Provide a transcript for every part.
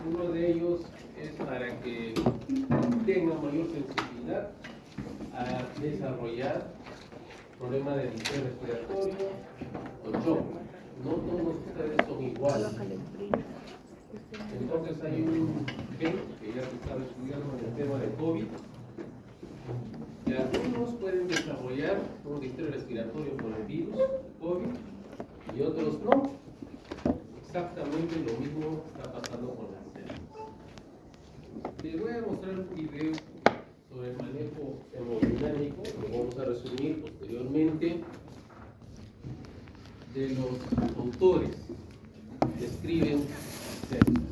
Uno de ellos es para que tenga mayor sensibilidad a desarrollar problemas de distrés respiratorio o shock. No todos ustedes son iguales. Entonces hay un gen que ya se está estudiando en el tema de COVID, que algunos pueden desarrollar un distrés respiratorio por el virus COVID y otros no. Exactamente lo mismo está pasando con las células. Les voy a mostrar un video sobre el manejo hemodinámico, lo vamos a resumir posteriormente, de los autores que escriben sepsis.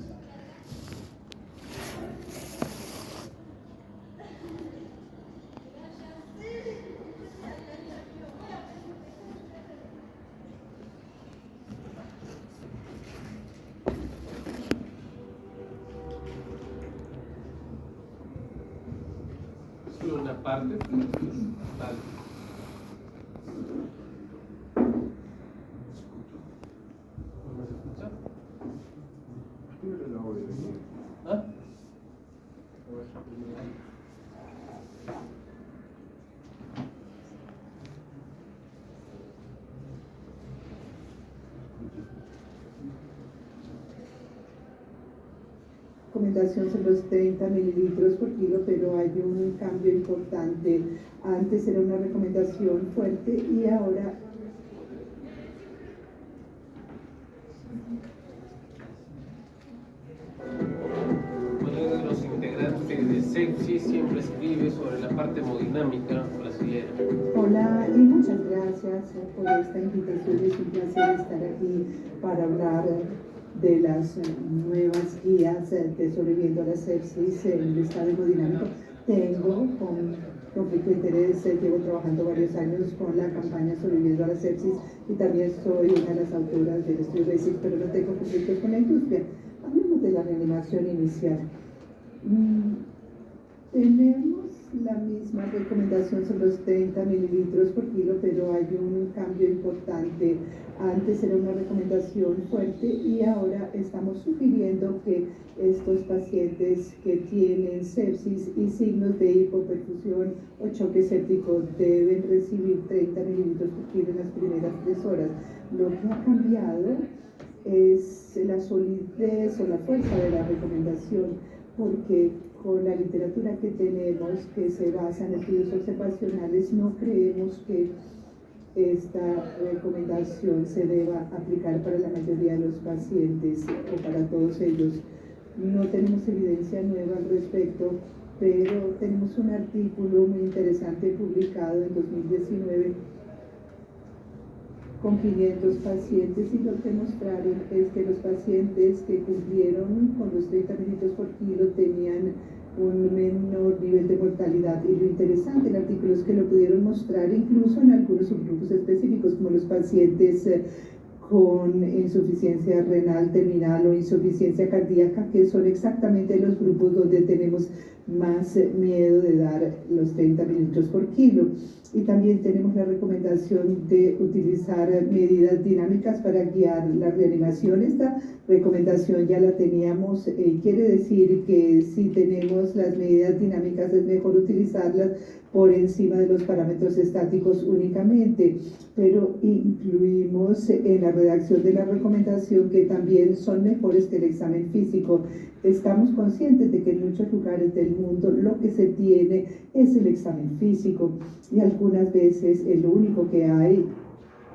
Solo una parte, bastante. ¿No se escucha? ¿Ah? Recomendación son los 30 mililitros por kilo, pero hay un cambio importante. Antes era una recomendación fuerte y ahora Uno de los integrantes de sepsis siempre escribe sobre la parte hemodinámica brasileña. hola y muchas gracias por esta invitación. Es un placer estar aquí para hablar de las nuevas guías de sobreviviendo a la sepsis en el estado hemodinámico. Tengo conflicto de interés, llevo trabajando varios años con la campaña Sobreviviendo a la Sepsis y también soy una de las autoras del estudio BASIS, pero no tengo conflictos con la industria. Hablemos de la reanimación inicial. Tenemos la misma recomendación sobre los 30 mililitros por kilo, pero hay un cambio importante. Antes era una recomendación fuerte y ahora estamos sugiriendo que estos pacientes que tienen sepsis y signos de hipoperfusión o choque séptico deben recibir 30 mililitros por kilo en las primeras 3 horas. Lo que ha cambiado es la solidez o la fuerza de la recomendación, porque con la literatura que tenemos, que se basa en estudios observacionales, no creemos que esta recomendación se deba aplicar para la mayoría de los pacientes o para todos ellos. No tenemos evidencia nueva al respecto, pero tenemos un artículo muy interesante publicado en 2019 con 500 pacientes, y lo que mostraron es que los pacientes que cumplieron con los 30 mililitros por kilo tenían un menor nivel de mortalidad. Y lo interesante del artículo es que lo pudieron mostrar incluso en algunos subgrupos específicos, como los pacientes con insuficiencia renal terminal o insuficiencia cardíaca, que son exactamente los grupos donde tenemos más miedo de dar los 30 mililitros por kilo. Y también tenemos la recomendación de utilizar medidas dinámicas para guiar la reanimación. Esta recomendación ya la teníamos, quiere decir que si tenemos las medidas dinámicas es mejor utilizarlas por encima de los parámetros estáticos únicamente, pero incluimos en la redacción de la recomendación que también son mejores que el examen físico. Estamos conscientes de que en muchos lugares del mundo lo que se tiene es el examen físico, y algunas veces es lo único que hay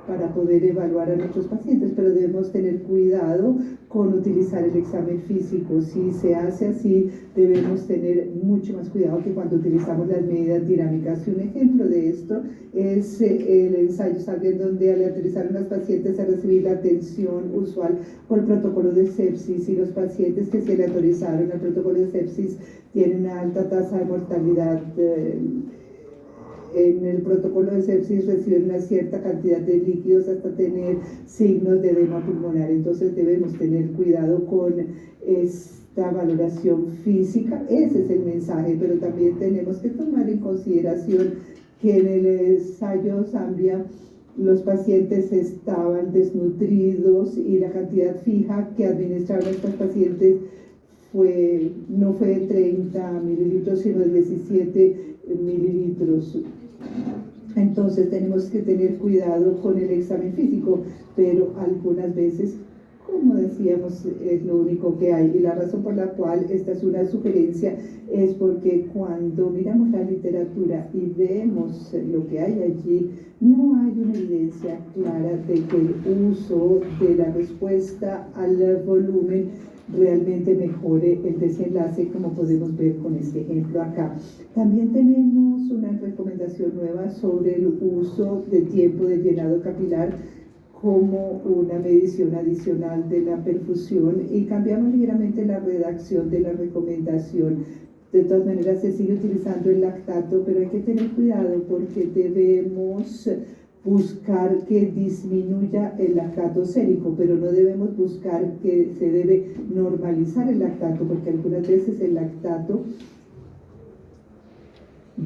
para poder evaluar a nuestros pacientes, pero debemos tener cuidado con utilizar el examen físico. Si se hace así, debemos tener mucho más cuidado que cuando utilizamos las medidas dinámicas. Y un ejemplo de esto es el ensayo Salvia, donde aleatorizaron a los pacientes a recibir la atención usual con el protocolo de sepsis, y los pacientes que se aleatorizaron al protocolo de sepsis tienen una alta tasa de mortalidad. En el protocolo de sepsis reciben una cierta cantidad de líquidos hasta tener signos de edema pulmonar. Entonces debemos tener cuidado con esta valoración física. Ese es el mensaje, pero también tenemos que tomar en consideración que en el ensayo Zambia los pacientes estaban desnutridos y la cantidad fija que administraron estos pacientes no fue de 30 mililitros, sino de 17 mililitros. Entonces tenemos que tener cuidado con el examen físico, pero algunas veces, como decíamos, es lo único que hay. Y la razón por la cual esta es una sugerencia es porque cuando miramos la literatura y vemos lo que hay allí, no hay una evidencia clara de que el uso de la respuesta al volumen realmente mejore el desenlace, como podemos ver con este ejemplo acá. También tenemos una recomendación nueva sobre el uso de tiempo de llenado capilar como una medición adicional de la perfusión, y cambiamos ligeramente la redacción de la recomendación. De todas maneras se sigue utilizando el lactato, pero hay que tener cuidado porque debemos buscar que disminuya el lactato sérico, pero no debemos buscar que se debe normalizar el lactato, porque algunas veces el lactato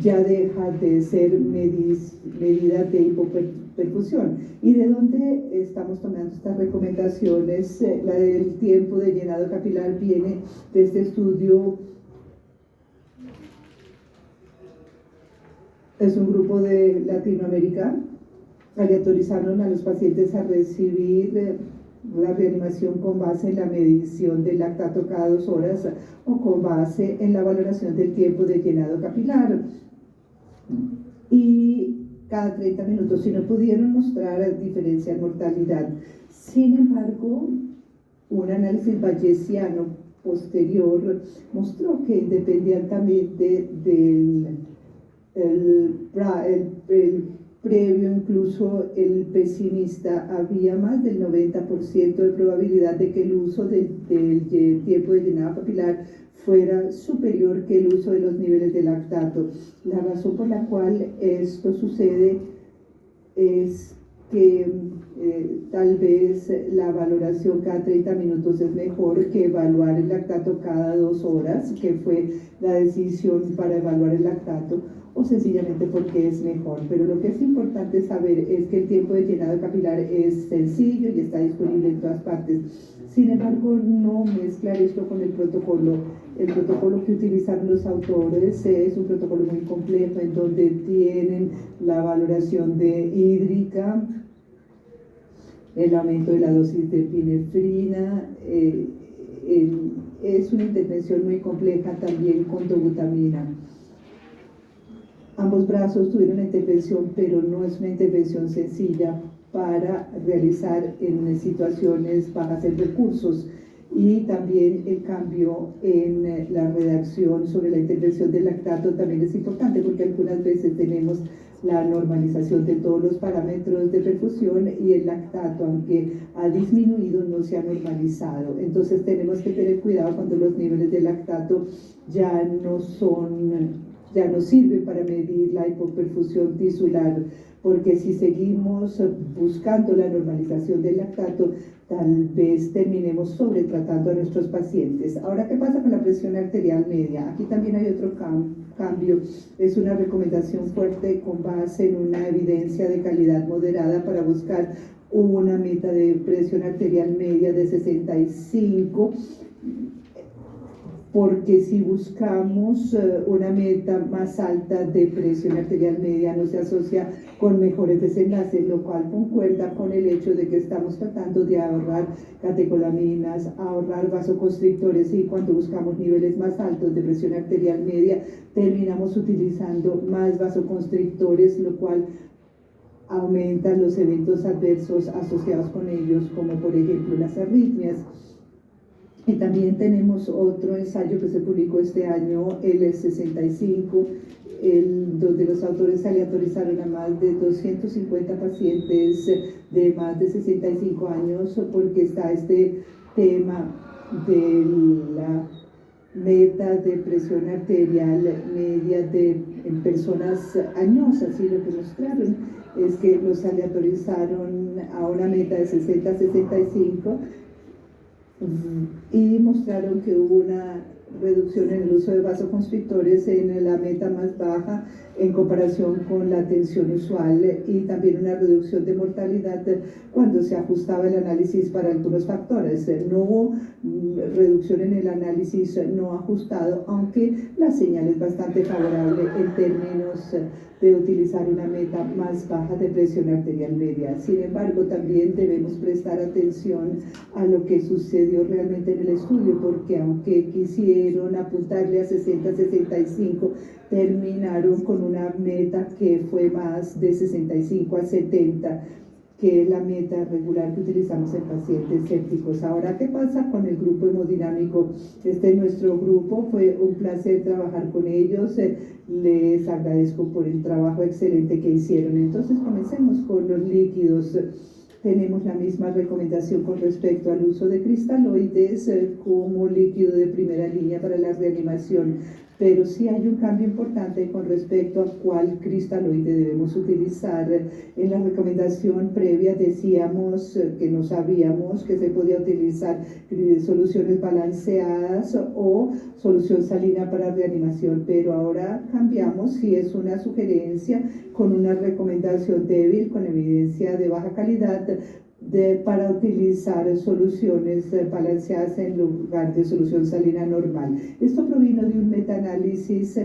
ya deja de ser medida de hipoperfusión. ¿Y de dónde estamos tomando estas recomendaciones? La del tiempo de llenado capilar viene de este estudio. Es un grupo de Latinoamérica. Aleatorizaron a los pacientes a recibir la reanimación con base en la medición del lactato cada 2 horas o con base en la valoración del tiempo de llenado capilar. Y cada 30 minutos, si no pudieron mostrar diferencia en mortalidad. Sin embargo, un análisis bayesiano posterior mostró que independientemente del previo, incluso el pesimista, había más del 90% de probabilidad de que el uso del tiempo de llenado capilar fuera superior que el uso de los niveles de lactato. La razón por la cual esto sucede es que tal vez la valoración cada 30 minutos es mejor que evaluar el lactato cada 2 horas, que fue la decisión para evaluar el lactato, o sencillamente porque es mejor. Pero lo que es importante saber es que el tiempo de llenado capilar es sencillo y está disponible en todas partes. Sin embargo, no mezclar esto con el protocolo. El protocolo que utilizan los autores es un protocolo muy complejo, en donde tienen la valoración de hídrica, el aumento de la dosis de epinefrina, es una intervención muy compleja también con dobutamina. Ambos brazos tuvieron una intervención, pero no es una intervención sencilla para realizar en situaciones bajas en recursos. Y también el cambio en la redacción sobre la intervención del lactato también es importante, porque algunas veces tenemos la normalización de todos los parámetros de perfusión y el lactato, aunque ha disminuido, no se ha normalizado. Entonces tenemos que tener cuidado cuando los niveles de lactato ya no sirven para medir la hipoperfusión tisular, porque si seguimos buscando la normalización del lactato, tal vez terminemos sobretratando a nuestros pacientes. Ahora, ¿qué pasa con la presión arterial media? Aquí también hay otro cambio. Es una recomendación fuerte con base en una evidencia de calidad moderada para buscar una meta de presión arterial media de 65, porque si buscamos una meta más alta de presión arterial media no se asocia con mejores desenlaces, lo cual concuerda con el hecho de que estamos tratando de ahorrar catecolaminas, ahorrar vasoconstrictores, y cuando buscamos niveles más altos de presión arterial media terminamos utilizando más vasoconstrictores, lo cual aumenta los eventos adversos asociados con ellos, como por ejemplo las arritmias. Y también tenemos otro ensayo que se publicó este año, el 65, donde los autores aleatorizaron a más de 250 pacientes de más de 65 años, porque está este tema de la meta de presión arterial media en personas añosas, y lo que mostraron es que los aleatorizaron a una meta de 60-65, y mostraron que hubo una reducción en el uso de vasoconstrictores en la meta más baja en comparación con la tensión usual, y también una reducción de mortalidad cuando se ajustaba el análisis para algunos factores. No hubo reducción en el análisis no ajustado, aunque la señal es bastante favorable en términos de utilizar una meta más baja de presión arterial media. Sin embargo, también debemos prestar atención a lo que sucedió realmente en el estudio, porque aunque quisieron apuntarle a 60-65, terminaron con una meta que fue más de 65 a 70, que es la meta regular que utilizamos en pacientes sépticos. Ahora, ¿qué pasa con el grupo hemodinámico? Este es nuestro grupo, fue un placer trabajar con ellos, les agradezco por el trabajo excelente que hicieron. Entonces, comencemos con los líquidos. Tenemos la misma recomendación con respecto al uso de cristaloides como líquido de primera línea para la reanimación, pero sí hay un cambio importante con respecto a cuál cristaloide debemos utilizar. En la recomendación previa decíamos que no sabíamos que se podía utilizar soluciones balanceadas o solución salina para reanimación, pero ahora cambiamos, si es una sugerencia con una recomendación débil, con evidencia de baja calidad, para utilizar soluciones balanceadas en lugar de solución salina normal. Esto provino de un metaanálisis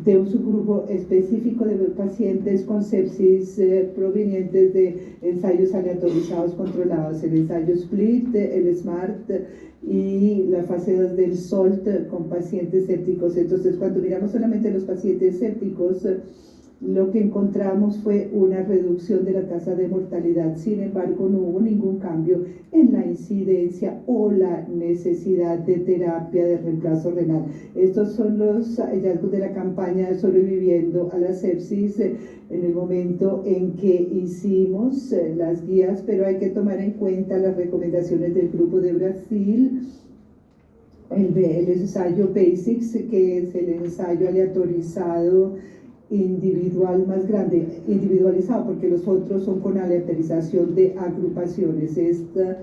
de un subgrupo específico de pacientes con sepsis provenientes de ensayos aleatorizados controlados, el ensayo SPLIT, el SMART y la fase 2 del SOLT con pacientes sépticos. Entonces, cuando miramos solamente los pacientes sépticos, lo que encontramos fue una reducción de la tasa de mortalidad. Sin embargo, no hubo ningún cambio en la incidencia o la necesidad de terapia de reemplazo renal. Estos son los hallazgos de la campaña Sobreviviendo a la Sepsis en el momento en que hicimos las guías, pero hay que tomar en cuenta las recomendaciones del grupo de Brasil. El ensayo BASICS, que es el ensayo aleatorizado individual más grande, individualizado, porque los otros son con aleatorización de agrupaciones. Esta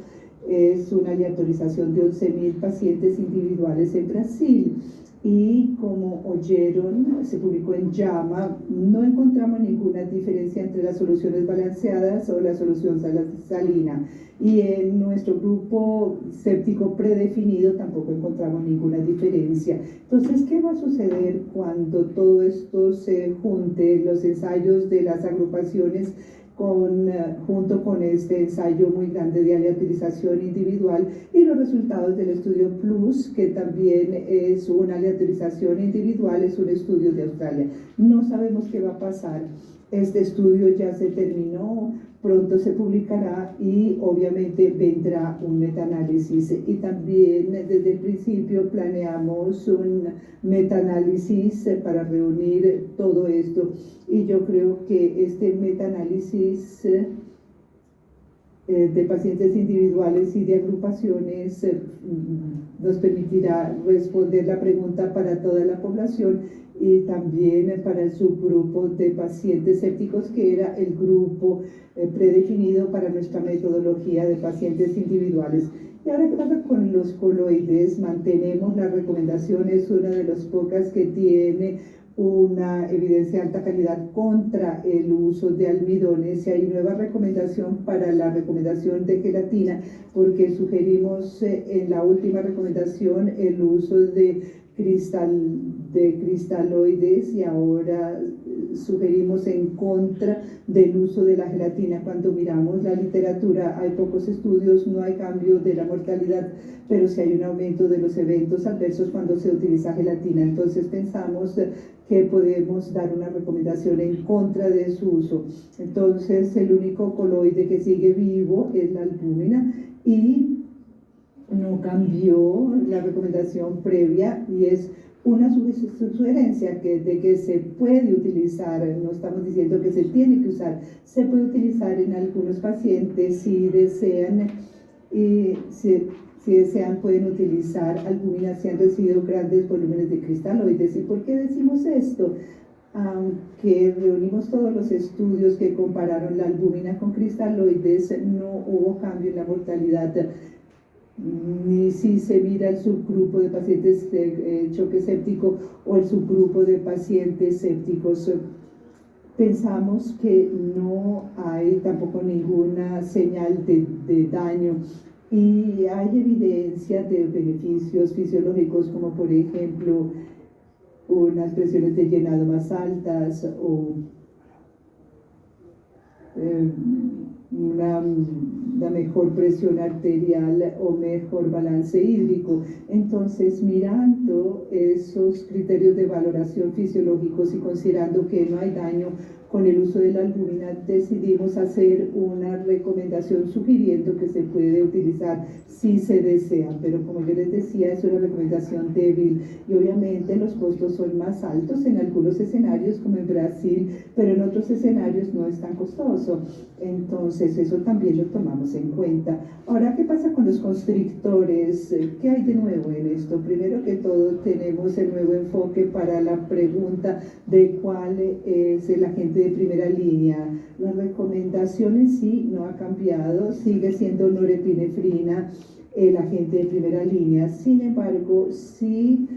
es una aleatorización de 11.000 pacientes individuales en Brasil, y como oyeron, se publicó en JAMA. No encontramos ninguna diferencia entre las soluciones balanceadas o la solución salina, y en nuestro grupo séptico predefinido tampoco encontramos ninguna diferencia. Entonces, ¿qué va a suceder cuando todo esto se junte, los ensayos de las agrupaciones junto con este ensayo muy grande de aleatorización individual y los resultados del estudio PLUS, que también es una aleatorización individual, es un estudio de Australia? No sabemos qué va a pasar. Este estudio ya se terminó, pronto se publicará y obviamente vendrá un metaanálisis, y también desde el principio planeamos un metaanálisis para reunir todo esto, y yo creo que este metaanálisis de pacientes individuales y de agrupaciones nos permitirá responder la pregunta para toda la población y también para el subgrupo de pacientes sépticos, que era el grupo predefinido para nuestra metodología de pacientes individuales. Y ahora, ¿qué pasa con los coloides? Mantenemos la recomendación, es una de las pocas que tiene una evidencia de alta calidad contra el uso de almidones, y hay nueva recomendación para la recomendación de gelatina, porque sugerimos en la última recomendación el uso de cristaloides, y ahora sugerimos en contra del uso de la gelatina. Cuando miramos la literatura hay pocos estudios, no hay cambio de la mortalidad, pero sí hay un aumento de los eventos adversos cuando se utiliza gelatina. Entonces pensamos que podemos dar una recomendación en contra de su uso. Entonces el único coloide que sigue vivo es la albúmina, y no cambió la recomendación previa, y es una sugerencia de que se puede utilizar, no estamos diciendo que se tiene que usar, se puede utilizar en algunos pacientes si desean, y si desean pueden utilizar albúmina si han recibido grandes volúmenes de cristaloides. ¿Y por qué decimos esto? Aunque reunimos todos los estudios que compararon la albúmina con cristaloides, no hubo cambio en la mortalidad ni si se mira el subgrupo de pacientes de choque séptico o el subgrupo de pacientes sépticos. Pensamos que no hay tampoco ninguna señal de daño y hay evidencia de beneficios fisiológicos, como por ejemplo unas presiones de llenado más altas o una mejor presión arterial o mejor balance hídrico. Entonces, mirando esos criterios de valoración fisiológicos y considerando que no hay daño con el uso de la albúmina, decidimos hacer una recomendación sugiriendo que se puede utilizar si se desea, pero como yo les decía, es una recomendación débil y obviamente los costos son más altos en algunos escenarios como en Brasil, pero en otros escenarios no es tan costoso. Entonces eso también lo tomamos en cuenta. Ahora, ¿qué pasa con los constrictores? ¿Qué hay de nuevo en esto? Primero que todo, tenemos el nuevo enfoque para la pregunta de cuál es el agente de primera línea. La recomendación en sí no ha cambiado, sigue siendo norepinefrina el agente de primera línea. Sin embargo, sí,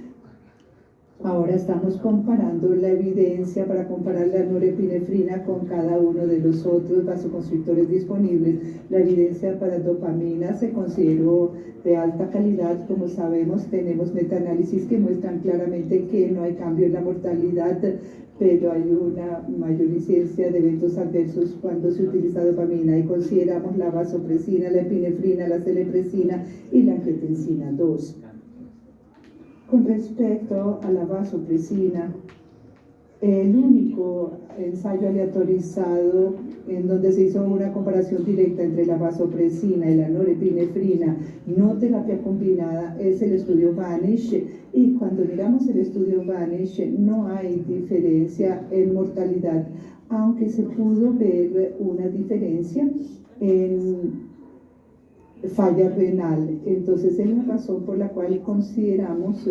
ahora estamos comparando la evidencia para comparar la norepinefrina con cada uno de los otros vasoconstrictores disponibles. La evidencia para dopamina se consideró de alta calidad. Como sabemos, tenemos metaanálisis que muestran claramente que no hay cambio en la mortalidad, pero hay una mayor incidencia de eventos adversos cuando se utiliza dopamina, y consideramos la vasopresina, la epinefrina, la celepresina y la angiotensina 2. Con respecto a la vasopresina, el único ensayo aleatorizado en donde se hizo una comparación directa entre la vasopresina y la norepinefrina, no terapia combinada, es el estudio VANISH, y cuando miramos el estudio VANISH no hay diferencia en mortalidad, aunque se pudo ver una diferencia en falla renal. Entonces es la razón por la cual consideramos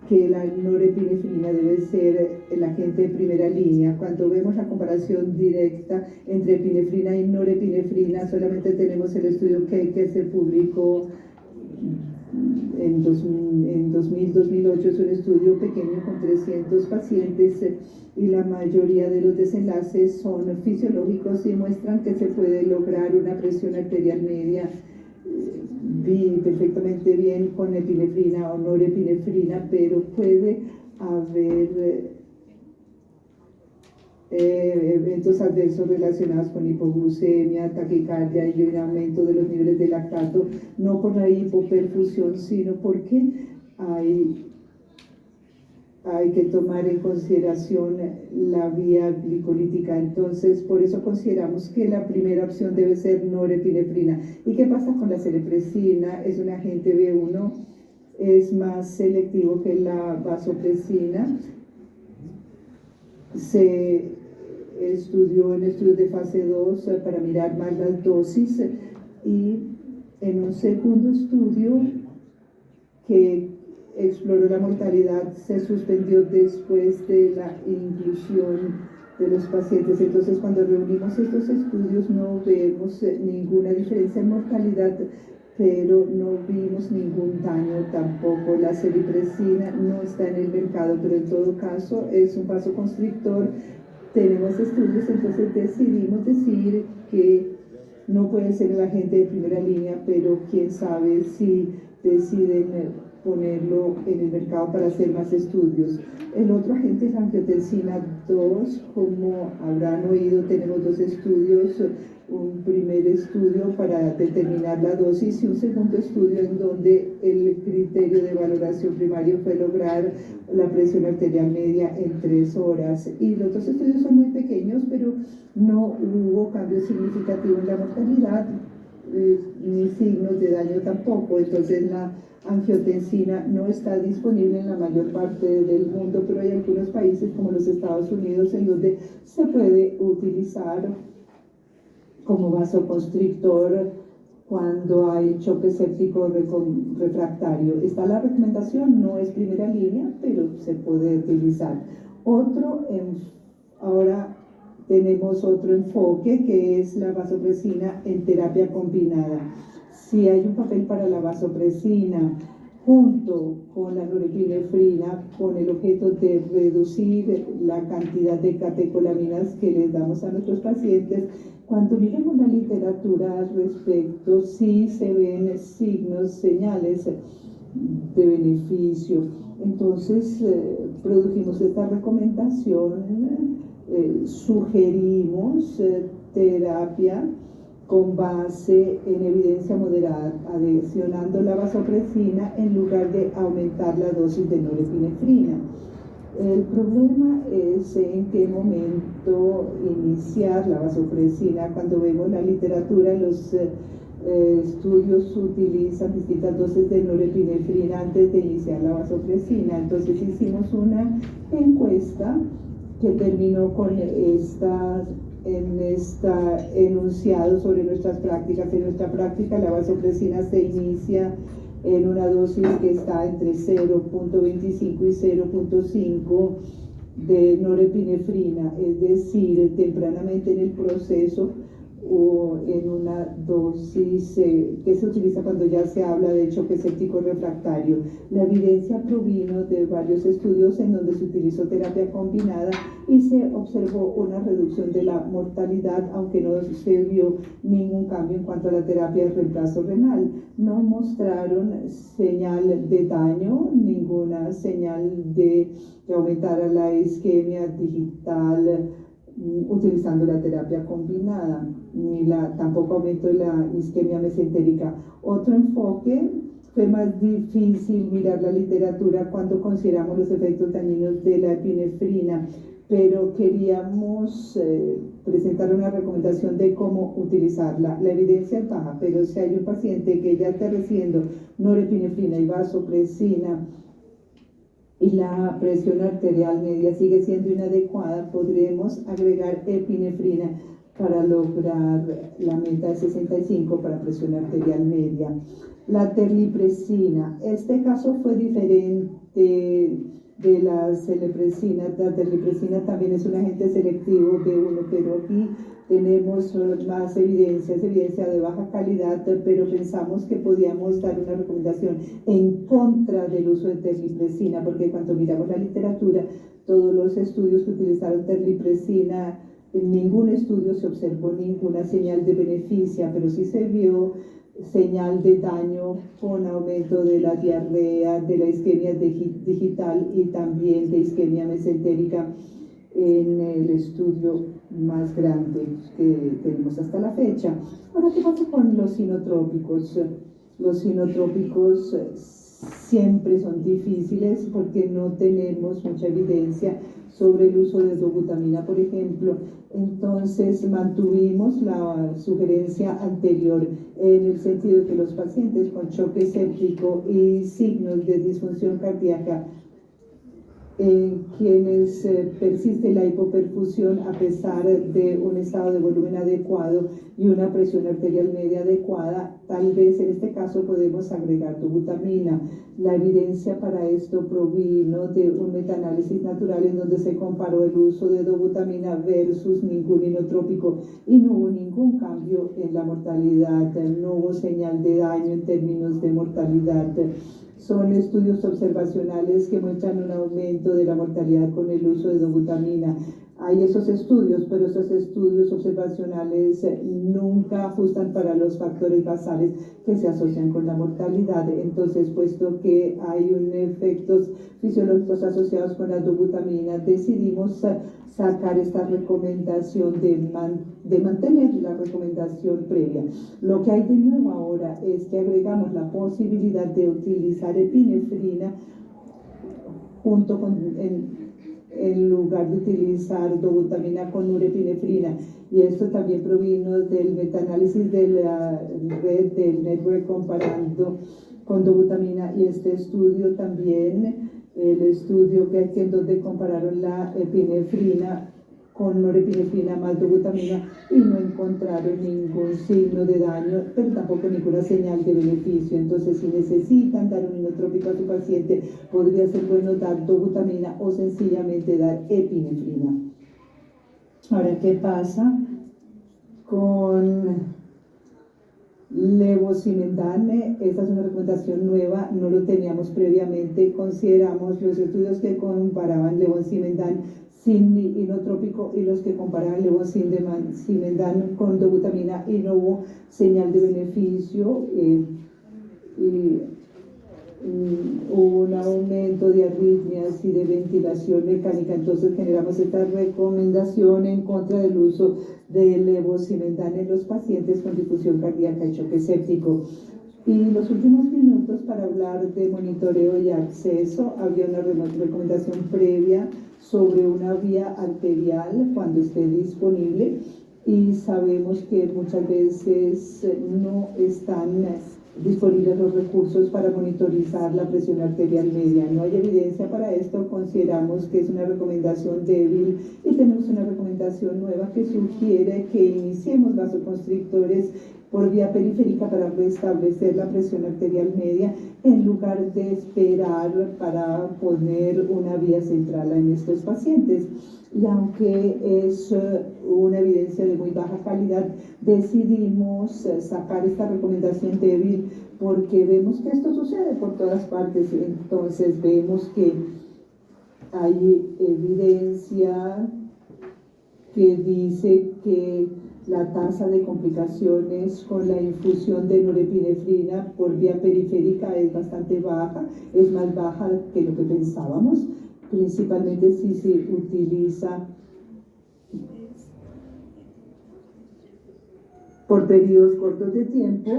que la norepinefrina debe ser el agente de primera línea. Cuando vemos la comparación directa entre epinefrina y norepinefrina, solamente tenemos el estudio que se publicó en 2000-2008, es un estudio pequeño con 300 pacientes y la mayoría de los desenlaces son fisiológicos y muestran que se puede lograr una presión arterial media perfectamente bien con epinefrina o norepinefrina, pero puede haber eventos adversos relacionados con hipoglucemia, taquicardia y un aumento de los niveles de lactato, no por la hipoperfusión, sino porque hay que tomar en consideración la vía glicolítica. Entonces, por eso consideramos que la primera opción debe ser norepinefrina. ¿Y qué pasa con la celepresina? Es un agente B1, es más selectivo que la vasopresina. Se estudió en estudios de fase 2 para mirar más las dosis, y en un segundo estudio que exploró la mortalidad se suspendió después de la inclusión de los pacientes. Entonces, cuando reunimos estos estudios no vemos ninguna diferencia en mortalidad, pero no vimos ningún daño tampoco. La celepresina no está en el mercado, pero en todo caso es un vasoconstrictor. Tenemos estudios, entonces decidimos decir que no puede ser el agente de primera línea, pero quién sabe si deciden ponerlo en el mercado para hacer más estudios. El otro agente es la angiotensina 2. Como habrán oído, tenemos dos estudios, un primer estudio para determinar la dosis y un segundo estudio en donde el criterio de valoración primario fue lograr la presión arterial media en 3 horas. Y los dos estudios son muy pequeños, pero no hubo cambio significativo en la mortalidad, ni signos de daño tampoco. Entonces la angiotensina no está disponible en la mayor parte del mundo, pero hay algunos países como los Estados Unidos en donde se puede utilizar como vasoconstrictor cuando hay choque séptico refractario. Está la recomendación, no es primera línea, pero se puede utilizar. Ahora tenemos otro enfoque que es la vasopresina en terapia combinada. si hay un papel para la vasopresina junto con la norepinefrina con el objeto de reducir la cantidad de catecolaminas que les damos a nuestros pacientes. Cuando miramos la literatura al respecto, sí se ven signos, señales de beneficio. Entonces, produjimos esta recomendación, sugerimos terapia con base en evidencia moderada, adicionando la vasopresina en lugar de aumentar la dosis de norepinefrina. El problema es en qué momento iniciar la vasopresina. Cuando vemos la literatura, los estudios utilizan distintas dosis de norepinefrina antes de iniciar la vasopresina. Entonces hicimos una encuesta que terminó con esta enunciado sobre nuestras prácticas. En nuestra práctica la vasopresina se inicia en una dosis que está entre 0.25 y 0.5 de norepinefrina, es decir, tempranamente en el proceso o en una dosis que se utiliza cuando ya se habla de choque séptico refractario. La evidencia provino de varios estudios en donde se utilizó terapia combinada y se observó una reducción de la mortalidad, aunque no se vio ningún cambio en cuanto a la terapia de reemplazo renal. No mostraron señal de daño, ninguna señal de que aumentara la isquemia digital utilizando la terapia combinada, ni tampoco aumento de la isquemia mesentérica. Otro enfoque, fue más difícil mirar la literatura cuando consideramos los efectos dañinos de la epinefrina, pero queríamos presentar una recomendación de cómo utilizarla. La evidencia es baja, pero si hay un paciente que ya está recibiendo norepinefrina y vasopresina y la presión arterial media sigue siendo inadecuada, podremos agregar epinefrina para lograr la meta de 65 para presión arterial media. La terlipresina, este caso fue diferente de la celepresina. La terlipresina también es un agente selectivo B1, pero aquí tenemos más evidencia, es evidencia de baja calidad, pero pensamos que podíamos dar una recomendación en contra del uso de terlipresina, porque cuando miramos la literatura, todos los estudios que utilizaron terlipresina, en ningún estudio se observó ninguna señal de beneficio, pero sí se vio señal de daño con aumento de la diarrea, de la isquemia digital y también de isquemia mesentérica en el estudio más grande que tenemos hasta la fecha. Ahora, ¿qué pasa con los sinotrópicos? Los sinotrópicos siempre son difíciles porque no tenemos mucha evidencia sobre el uso de dobutamina, por ejemplo. Entonces mantuvimos la sugerencia anterior en el sentido de que los pacientes con choque séptico y signos de disfunción cardíaca en quienes persiste la hipoperfusión a pesar de un estado de volumen adecuado y una presión arterial media adecuada, tal vez en este caso podemos agregar dobutamina. La evidencia para esto provino de un metaanálisis natural en donde se comparó el uso de dobutamina versus ningún inotrópico y no hubo ningún cambio en la mortalidad, no hubo señal de daño en términos de mortalidad. Son estudios observacionales que muestran un aumento de la mortalidad con el uso de dobutamina. Hay esos estudios, pero esos estudios observacionales nunca ajustan para los factores basales que se asocian con la mortalidad. Entonces, puesto que hay efectos fisiológicos asociados con la dobutamina, decidimos sacar esta recomendación de mantener la recomendación previa. Lo que hay de nuevo ahora es que agregamos la posibilidad de utilizar epinefrina junto con en lugar de utilizar dobutamina con norepinefrina. Y esto también provino del metaanálisis de la red del network comparando con dobutamina, y este estudio también, el estudio que en donde compararon la epinefrina con norepinefrina más dobutamina y no encontraron ningún signo de daño, pero tampoco ninguna señal de beneficio. Entonces, si necesitan dar un inotrópico a su paciente, podría ser bueno dar dobutamina o sencillamente dar epinefrina. Ahora, ¿qué pasa con Levosimendan, esta es una recomendación nueva, no lo teníamos previamente. Consideramos los estudios que comparaban levosimendan sin inotrópico y los que comparaban levosimendan con dobutamina, y no hubo señal de beneficio. Hubo un aumento de arritmias y de ventilación mecánica. Entonces generamos esta recomendación en contra del uso de levosimendan en los pacientes con difusión cardíaca y choque séptico. Y los últimos minutos para hablar de monitoreo y acceso. Había una recomendación previa sobre una vía arterial cuando esté disponible, y sabemos que muchas veces no están disponibles los recursos para monitorizar la presión arterial media. No hay evidencia para esto, consideramos que es una recomendación débil, y tenemos una recomendación nueva que sugiere que iniciemos vasoconstrictores por vía periférica para restablecer la presión arterial media, en lugar de esperar para poner una vía central en estos pacientes. Y aunque es una evidencia de muy baja calidad, decidimos sacar esta recomendación débil porque vemos que esto sucede por todas partes. Entonces vemos que hay evidencia que dice que la tasa de complicaciones con la infusión de norepinefrina por vía periférica es bastante baja, es más baja que lo que pensábamos, principalmente si se utiliza por periodos cortos de tiempo.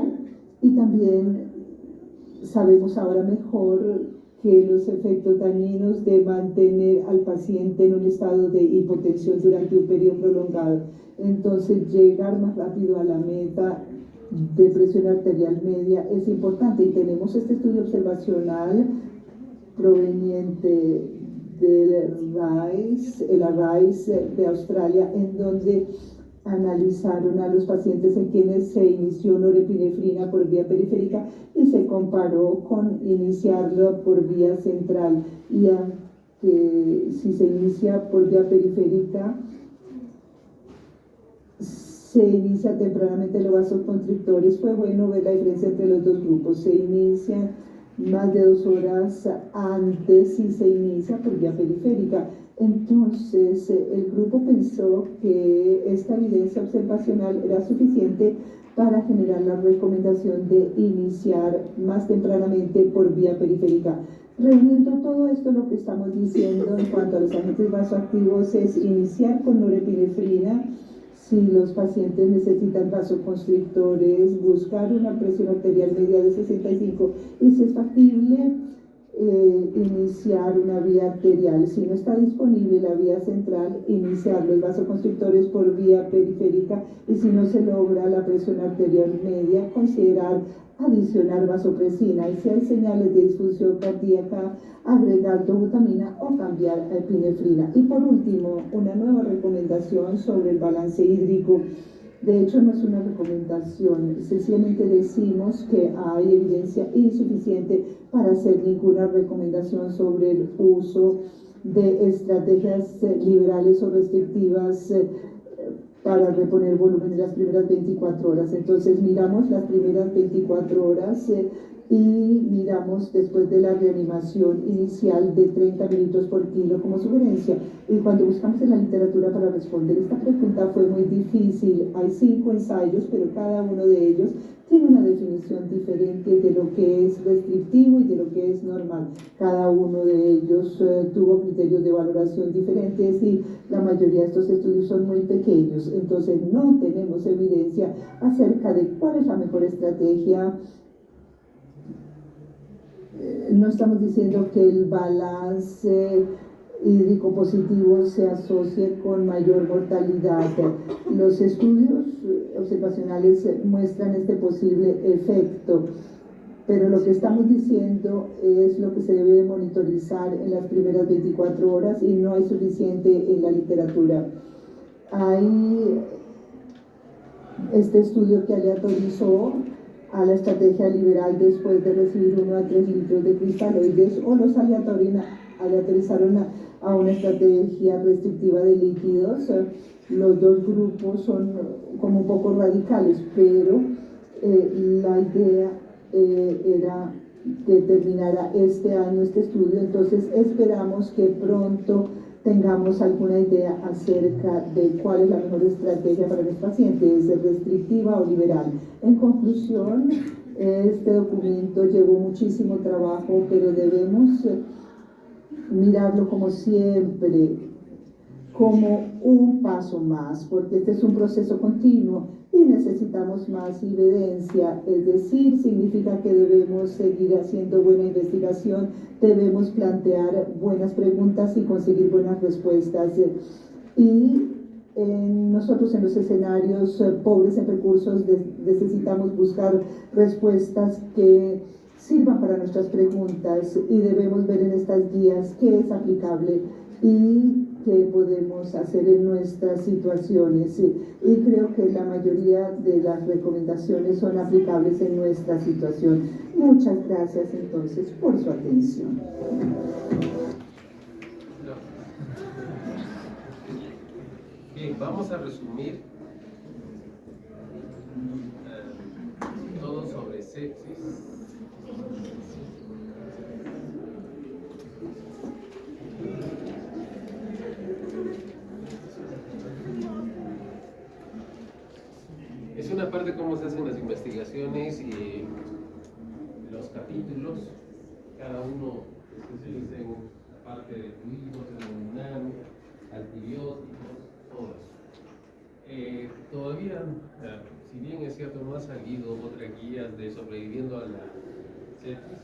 Y también sabemos ahora mejor que los efectos dañinos de mantener al paciente en un estado de hipotensión durante un periodo prolongado. Entonces, llegar más rápido a la meta de presión arterial media es importante, y tenemos este estudio observacional proveniente del ARISE de Australia, en donde analizaron a los pacientes en quienes se inició norepinefrina por vía periférica y se comparó con iniciarlo por vía central. Y que si se inicia por vía periférica, se inicia tempranamente los vasoconstrictores. Fue bueno ver la diferencia entre los dos grupos. Se inicia más de 2 horas antes si se inicia por vía periférica. Entonces, el grupo pensó que esta evidencia observacional era suficiente para generar la recomendación de iniciar más tempranamente por vía periférica. Reuniendo todo esto, lo que estamos diciendo en cuanto a los agentes vasoactivos es iniciar con norepinefrina si los pacientes necesitan vasoconstrictores, buscar una presión arterial media de 65, y si es factible, iniciar una vía arterial. Si no está disponible la vía central, iniciar los vasoconstrictores por vía periférica, y si no se logra la presión arterial media, considerar adicionar vasopresina, y si hay señales de disfunción cardíaca, agregar dobutamina o cambiar a epinefrina. Y por último, una nueva recomendación sobre el balance hídrico. De hecho, no es una recomendación, sencillamente decimos que hay evidencia insuficiente para hacer ninguna recomendación sobre el uso de estrategias liberales o restrictivas para reponer volumen en las primeras 24 horas. Entonces miramos las primeras 24 horas y miramos después de la reanimación inicial de 30 minutos por kilo como sugerencia. Y cuando buscamos en la literatura para responder esta pregunta fue muy difícil. Hay 5 ensayos, pero cada uno de ellos tiene una definición diferente de lo que es restrictivo y de lo que es normal. Cada uno de ellos tuvo criterios de valoración diferentes, y la mayoría de estos estudios son muy pequeños. Entonces no tenemos evidencia acerca de cuál es la mejor estrategia. No estamos diciendo que el balance hídrico positivo se asocie con mayor mortalidad. Los estudios observacionales muestran este posible efecto, pero lo que estamos diciendo es lo que se debe monitorizar en las primeras 24 horas, y no hay suficiente en la literatura. Hay este estudio que aleatorizó a la estrategia liberal después de recibir 1 a 3 litros de cristaloides, o los aleatorizaron a una estrategia restrictiva de líquidos. Los dos grupos son como un poco radicales, pero La idea era que terminara este año este estudio, entonces esperamos que pronto tengamos alguna idea acerca de cuál es la mejor estrategia para los pacientes, ¿es restrictiva o liberal? En conclusión, este documento llevó muchísimo trabajo, pero debemos mirarlo como siempre, como un paso más, porque este es un proceso continuo y necesitamos más evidencia, es decir, significa que debemos seguir haciendo buena investigación, debemos plantear buenas preguntas y conseguir buenas respuestas. Y nosotros en los escenarios pobres en recursos necesitamos buscar respuestas que sirvan para nuestras preguntas y debemos ver en estas guías qué es aplicable y qué podemos hacer en nuestras situaciones. Y creo que la mayoría de las recomendaciones son aplicables en nuestra situación. Muchas gracias entonces por su atención. Bien, vamos a resumir todo sobre sepsis. Es una parte de cómo se hacen las investigaciones y los capítulos, cada uno especializa en la parte de fluidos, hemodinámica, antibióticos, todo eso. Todavía, si bien es cierto, no ha salido otra guía de sobreviviendo a la sepsis,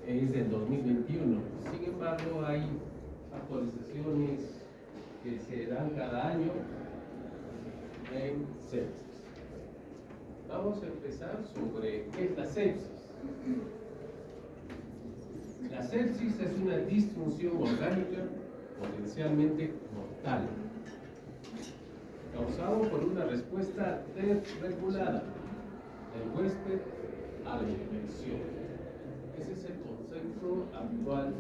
es del 2021. Sin embargo, hay actualizaciones que se dan cada año en sepsis. Vamos a empezar sobre qué es la sepsis. La sepsis es una disfunción orgánica potencialmente mortal, causado por una respuesta desregulada del huésped a la infección. Ese es el concepto actual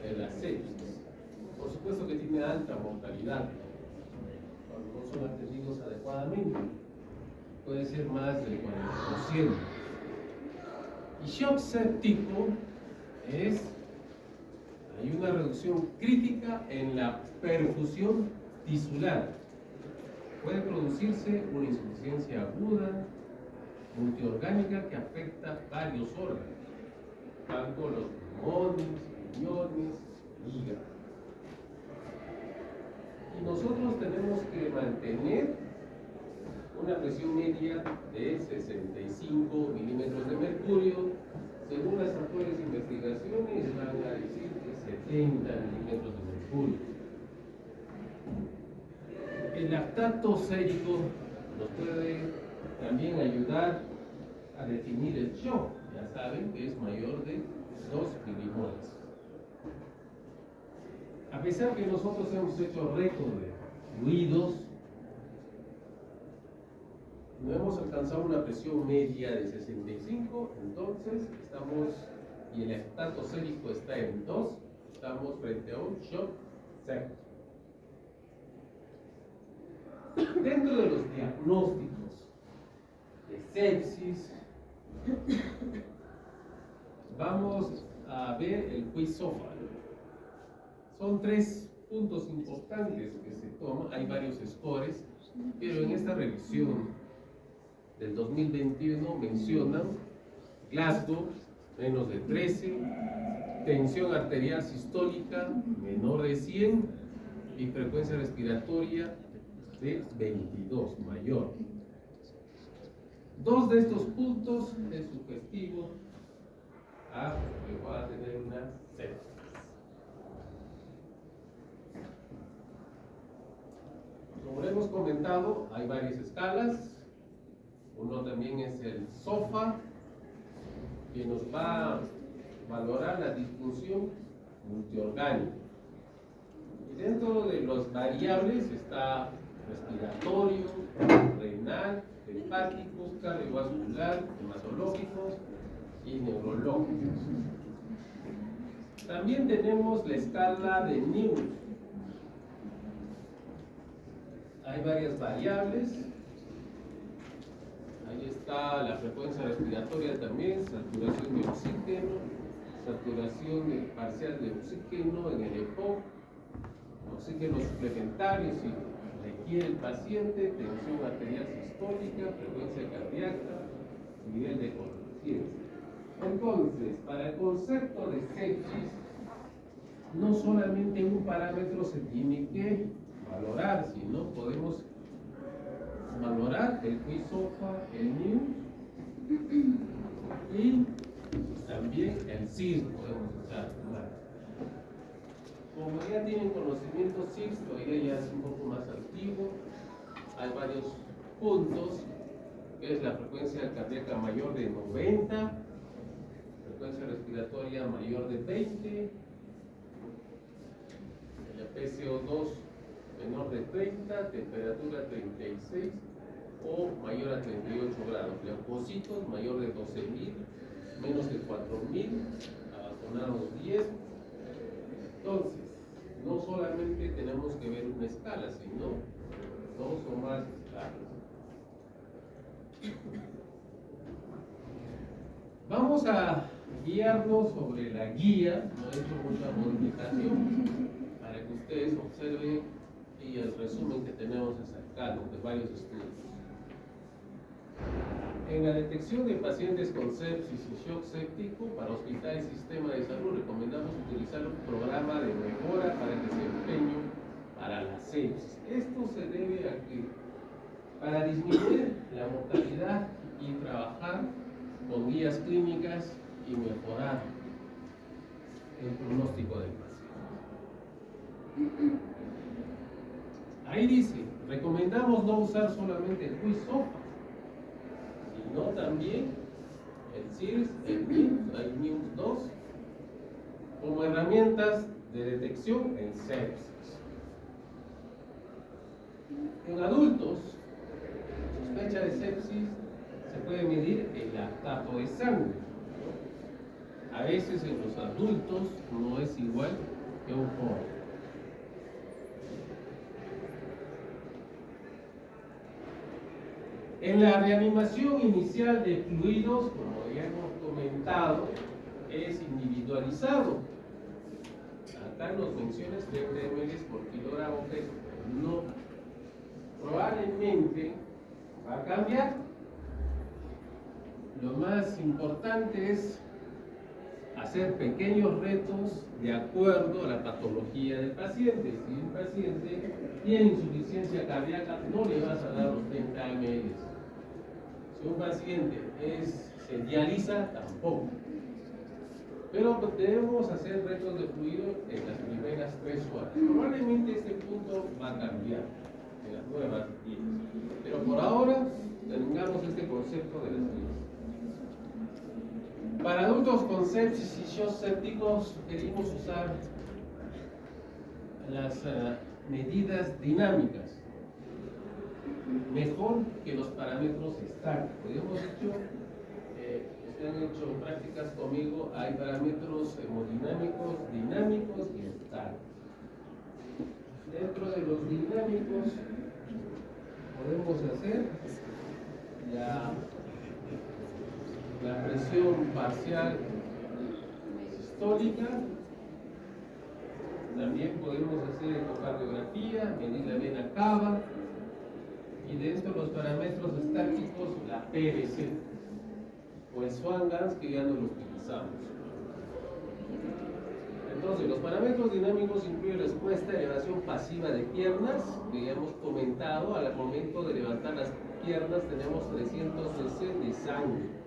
de la sepsis. Por supuesto que tiene alta mortalidad cuando no son atendidos adecuadamente. Puede ser más del 40%. Y shock séptico hay una reducción crítica en la perfusión tisular. Puede producirse una insuficiencia aguda, multiorgánica, que afecta varios órganos, tanto los pulmones, riñones, hígado. Y nosotros tenemos que mantener una presión media de 65 milímetros de mercurio. Según las actuales investigaciones, van a decir que 70 milímetros de mercurio. El lactato sérico nos puede también ayudar a definir el shock. Ya saben que es mayor de 2 milimoles. A pesar que nosotros hemos hecho récord de fluidos, no hemos alcanzado una presión media de 65, entonces y el lactato sérico está en 2, estamos frente a un shock séptico. Dentro de los diagnósticos de sepsis, vamos a ver el quiz-SOFA. Son 3 puntos importantes que se toman, hay varios scores, pero en esta revisión del 2021 mencionan Glasgow, menos de 13, tensión arterial sistólica, menor de 100, y frecuencia respiratoria de 22, mayor. 2 de estos puntos es sugestivo a que va a tener una sepsis. Como hemos comentado, hay varias escalas. Uno también es el SOFA, que nos va a valorar la disfunción multiorgánica. Y dentro de las variables está respiratorio, renal, hepático, cardiovascular, hematológicos y neurológicos. También tenemos la escala de News. Hay varias variables Ahí está la frecuencia respiratoria también, saturación de oxígeno, saturación parcial de oxígeno en el EPOC, oxígeno suplementario si requiere el paciente, tensión arterial sistólica, frecuencia cardíaca, nivel de conciencia. Entonces, para el concepto de sepsis, no solamente un parámetro se tiene que valorar, sino podemos valorar el QI-SOFA, el NIU y también el CIRS podemos usar. Como ya tienen conocimiento, CIRS todavía ya es un poco más antiguo, hay varios puntos, que es la frecuencia cardíaca mayor de 90, frecuencia respiratoria mayor de 20, el PCO2 menor de 30, temperatura 36 o mayor a 38 grados, leucocitos mayor de 12.000, menos de 4.000, abastonados 10. Entonces, no solamente tenemos que ver una escala, sino dos o más escalas. Vamos a guiarnos sobre la guía, no he hecho mucha modificación, para que ustedes observen y el resumen que tenemos sacado de varios estudios. En la detección de pacientes con sepsis y shock séptico para hospital y sistema de salud recomendamos utilizar un programa de mejora para el desempeño para la sepsis. Esto se debe a que para disminuir la mortalidad y trabajar con guías clínicas y mejorar el pronóstico del paciente. Ahí dice, recomendamos no usar solamente el QI-SOFA, sino también el CIRS, el NIMS-2, como herramientas de detección en sepsis. En adultos, sospecha de sepsis, se puede medir el lactato de sangre. A veces en los adultos no es igual que un joven. En la reanimación inicial de fluidos, como ya hemos comentado, es individualizado. Acá nos menciona 30 ml por kilogramo peso, no. Probablemente va a cambiar. Lo más importante es hacer pequeños retos de acuerdo a la patología del paciente. Si el paciente tiene insuficiencia cardíaca, no le vas a dar los 30 ml. Si un paciente se dializa, tampoco. Pero debemos hacer retos de fluido en las primeras 3 horas. Probablemente este punto va a cambiar en las nuevas guías. Pero por ahora, tengamos este concepto de las guías. Para adultos con sepsis y shock sépticos, queremos usar las medidas dinámicas, mejor que los parámetros estáticos. Hemos dicho, ustedes han hecho prácticas conmigo, hay parámetros hemodinámicos, dinámicos y estáticos. Dentro de los dinámicos podemos hacer la presión parcial sistólica, también podemos hacer ecocardiografía, medir la vena cava, y dentro de los parámetros estáticos la PVC o el Swan-Ganz, que ya no lo utilizamos. Entonces, los parámetros dinámicos incluyen respuesta a elevación pasiva de piernas, que ya hemos comentado. Al momento de levantar las piernas tenemos 300 cc de sangre.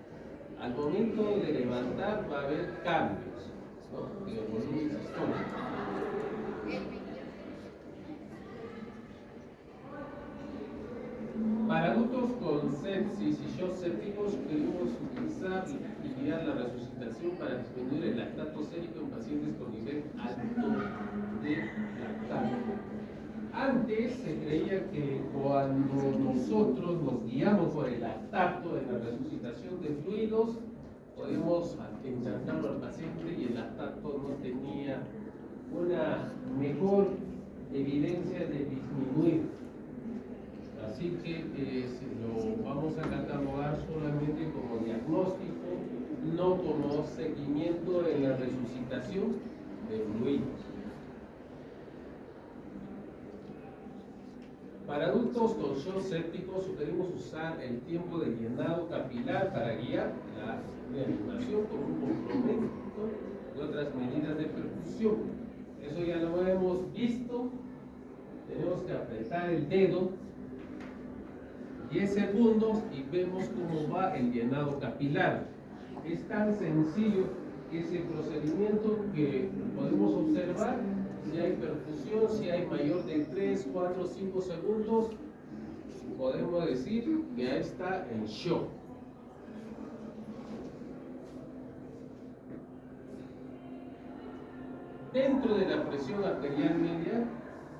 Al momento de levantar va a haber cambios, ¿no?, en el volumen sistólico. Para adultos con sepsis y shock sépticos, queremos utilizar y guiar la resucitación para disminuir el lactato sérico en pacientes con nivel alto de lactato. Antes se creía que cuando nosotros nos guiamos por el lactato en la resucitación de fluidos, podemos enchantarlo al paciente y el lactato no tenía una mejor evidencia de disminuir. Así que lo vamos a catalogar resucitación de fluidos. Para adultos con shock séptico sugerimos usar el tiempo de llenado capilar para guiar la reanimación con un complemento de otras medidas de perfusión. Eso ya lo hemos visto. Tenemos que apretar el dedo 10 segundos y vemos cómo va el llenado capilar. Es tan sencillo ese procedimiento que podemos observar si hay perfusión, si hay mayor de 3, 4, 5 segundos, podemos decir que ya está en shock. Dentro de la presión arterial media,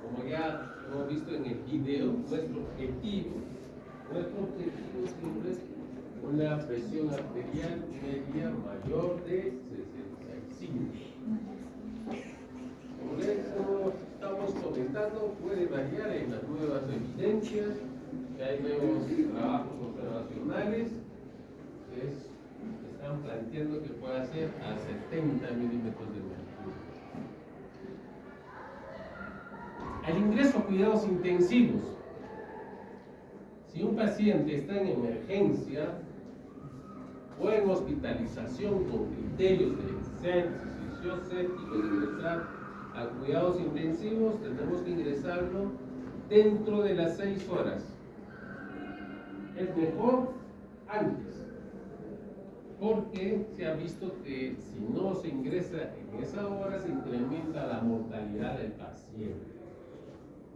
como ya hemos visto en el video, nuestro objetivo siempre es una presión arterial media mayor de 65. Como estamos comentando, puede variar en las nuevas evidencias, que hay nuevos trabajos observacionales que están planteando que pueda ser a 70 milímetros de mercurio. Al ingreso a cuidados intensivos, si un paciente está en emergencia o en hospitalización con criterios de sepsis, shock séptico, de ingresar a cuidados intensivos, tenemos que ingresarlo dentro de las 6 horas. Es mejor antes, porque se ha visto que si no se ingresa en esa hora, se incrementa la mortalidad del paciente.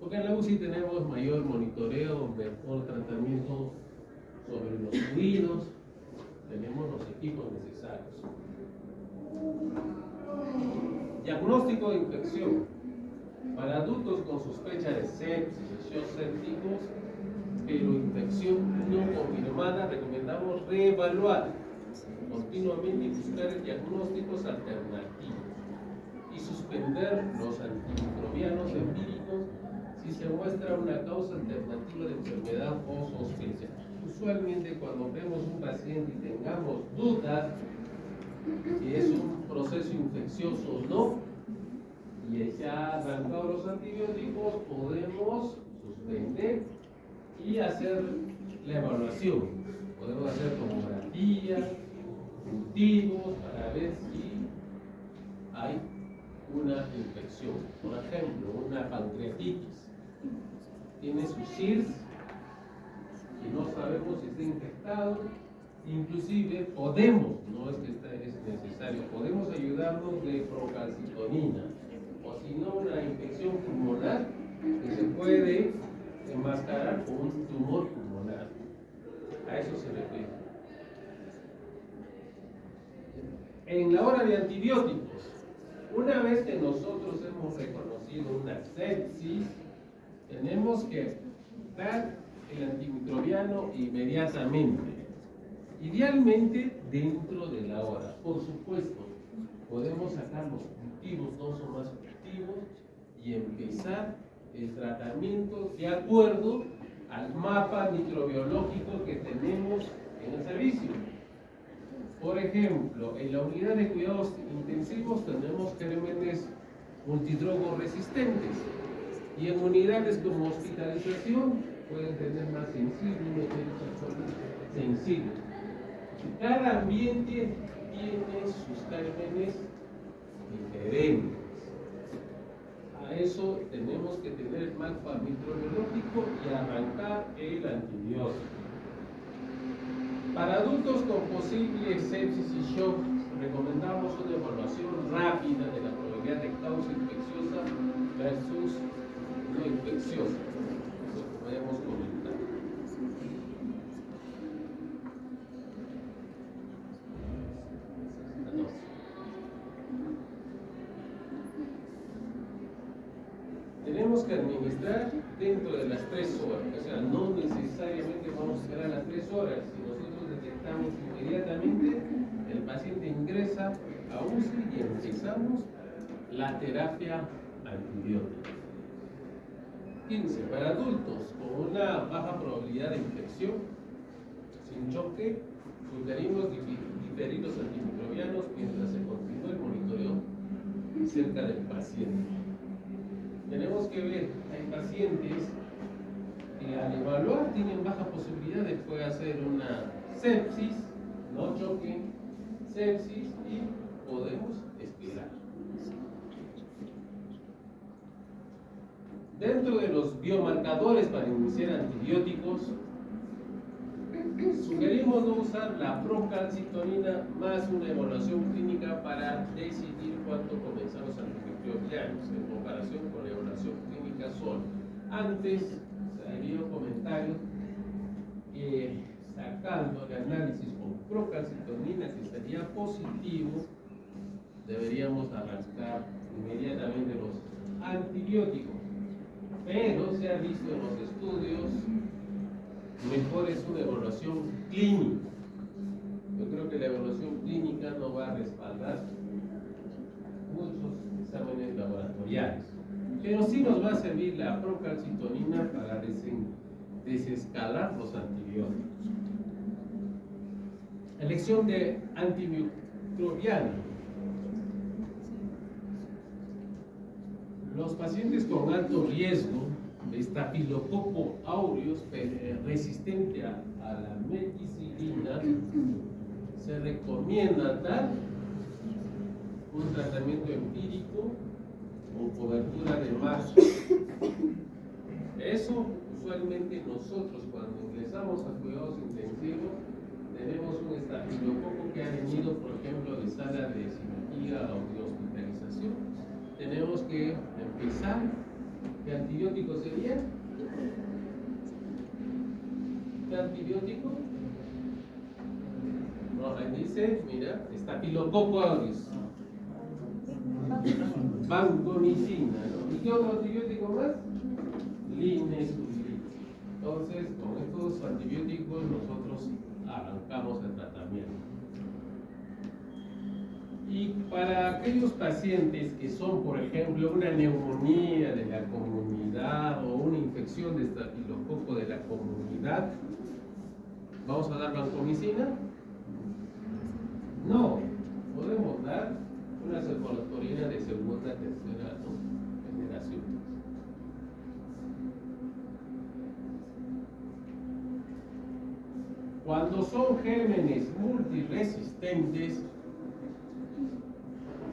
Porque en la UCI tenemos mayor monitoreo, mejor tratamiento sobre los fluidos, tenemos los equipos necesarios. Diagnóstico de infección. Para adultos con sospecha de sepsis, de shock sépticos, pero infección no confirmada, recomendamos reevaluar continuamente y buscar diagnósticos alternativos y suspender los antimicrobianos empíricos si se muestra una causa alternativa de enfermedad o sospecha. Usualmente cuando vemos un paciente y tengamos dudas si es un proceso infeccioso o no, y ya arrancado los antibióticos, podemos suspender y hacer la evaluación. Podemos hacer tomografía, cultivos para ver si hay una infección. Por ejemplo, una pancreatitis. Tiene su SIRS y no sabemos si está infectado. Inclusive podemos, no es que es necesario, podemos ayudarnos de procalcitonina, o si no una infección pulmonar que se puede enmascarar con un tumor pulmonar. A eso se refiere. En la hora de antibióticos, una vez que nosotros hemos reconocido una sepsis, tenemos que dar el antimicrobiano inmediatamente. Idealmente dentro de la hora. Por supuesto, podemos sacar los cultivos, 2 o más cultivos, y empezar el tratamiento de acuerdo al mapa microbiológico que tenemos en el servicio. Por ejemplo, en la unidad de cuidados intensivos tenemos gérmenes multidrogo resistentes, y en unidades como hospitalización pueden tener más sensibles, sensibles. Cada ambiente tiene sus gérmenes diferentes. A eso tenemos que tener el mapa microbiológico y arrancar el antibiótico. Para adultos con posible sepsis y shock, recomendamos una evaluación rápida de la probabilidad de causa infecciosa versus no infecciosa. Eso podemos comentar. Tenemos que administrar dentro de las 3 horas, o sea, no necesariamente vamos a esperar las 3 horas. Si nosotros detectamos inmediatamente, el paciente ingresa a UCI y empezamos la terapia antibiótica. 15. Para adultos con una baja probabilidad de infección, sin choque, sugerimos diferir los antimicrobianos mientras se continúa el monitoreo cerca del paciente. Tenemos que ver, hay pacientes que al evaluar tienen baja posibilidad de poder hacer una sepsis, no choque, sepsis, y podemos esperar. Dentro de los biomarcadores para iniciar antibióticos, sugerimos no usar la procalcitonina más una evaluación clínica para decidir cuánto comenzar los antimicrobianos en comparación con la evaluación clínica sola. Antes se había comentarios que sacando el análisis con procalcitonina que sería positivo, deberíamos arrancar inmediatamente los antibióticos. Pero se ha visto en los estudios, mejor es una evaluación clínica. Yo creo que la evaluación clínica no va a respaldar muchos exámenes laboratoriales, pero sí nos va a servir la procalcitonina para desescalar los antibióticos. Elección de antimicrobiano. Los pacientes con alto riesgo de estafilococo aureus resistente a la meticilina, se recomienda dar un tratamiento empírico con cobertura de masa. Eso usualmente nosotros cuando ingresamos a cuidados intensivos tenemos un estafilococo que ha venido, por ejemplo, de sala de cirugía o de hospitalización. Tenemos que empezar. ¿Qué antibiótico sería? ¿Qué antibiótico? No, ahí dice, mira, estafilococo aureus. Vancomicina, ¿no? ¿Y qué otro antibiótico más? Linezolid. Entonces, con estos antibióticos nosotros arrancamos el tratamiento. Y para aquellos pacientes que son, por ejemplo, una neumonía de la comunidad o una infección de estafilococo de la comunidad, ¿vamos a dar vancomicina? No, podemos dar una cefalosporina de segunda, tercera, ¿no?, generación. Cuando son gérmenes multiresistentes,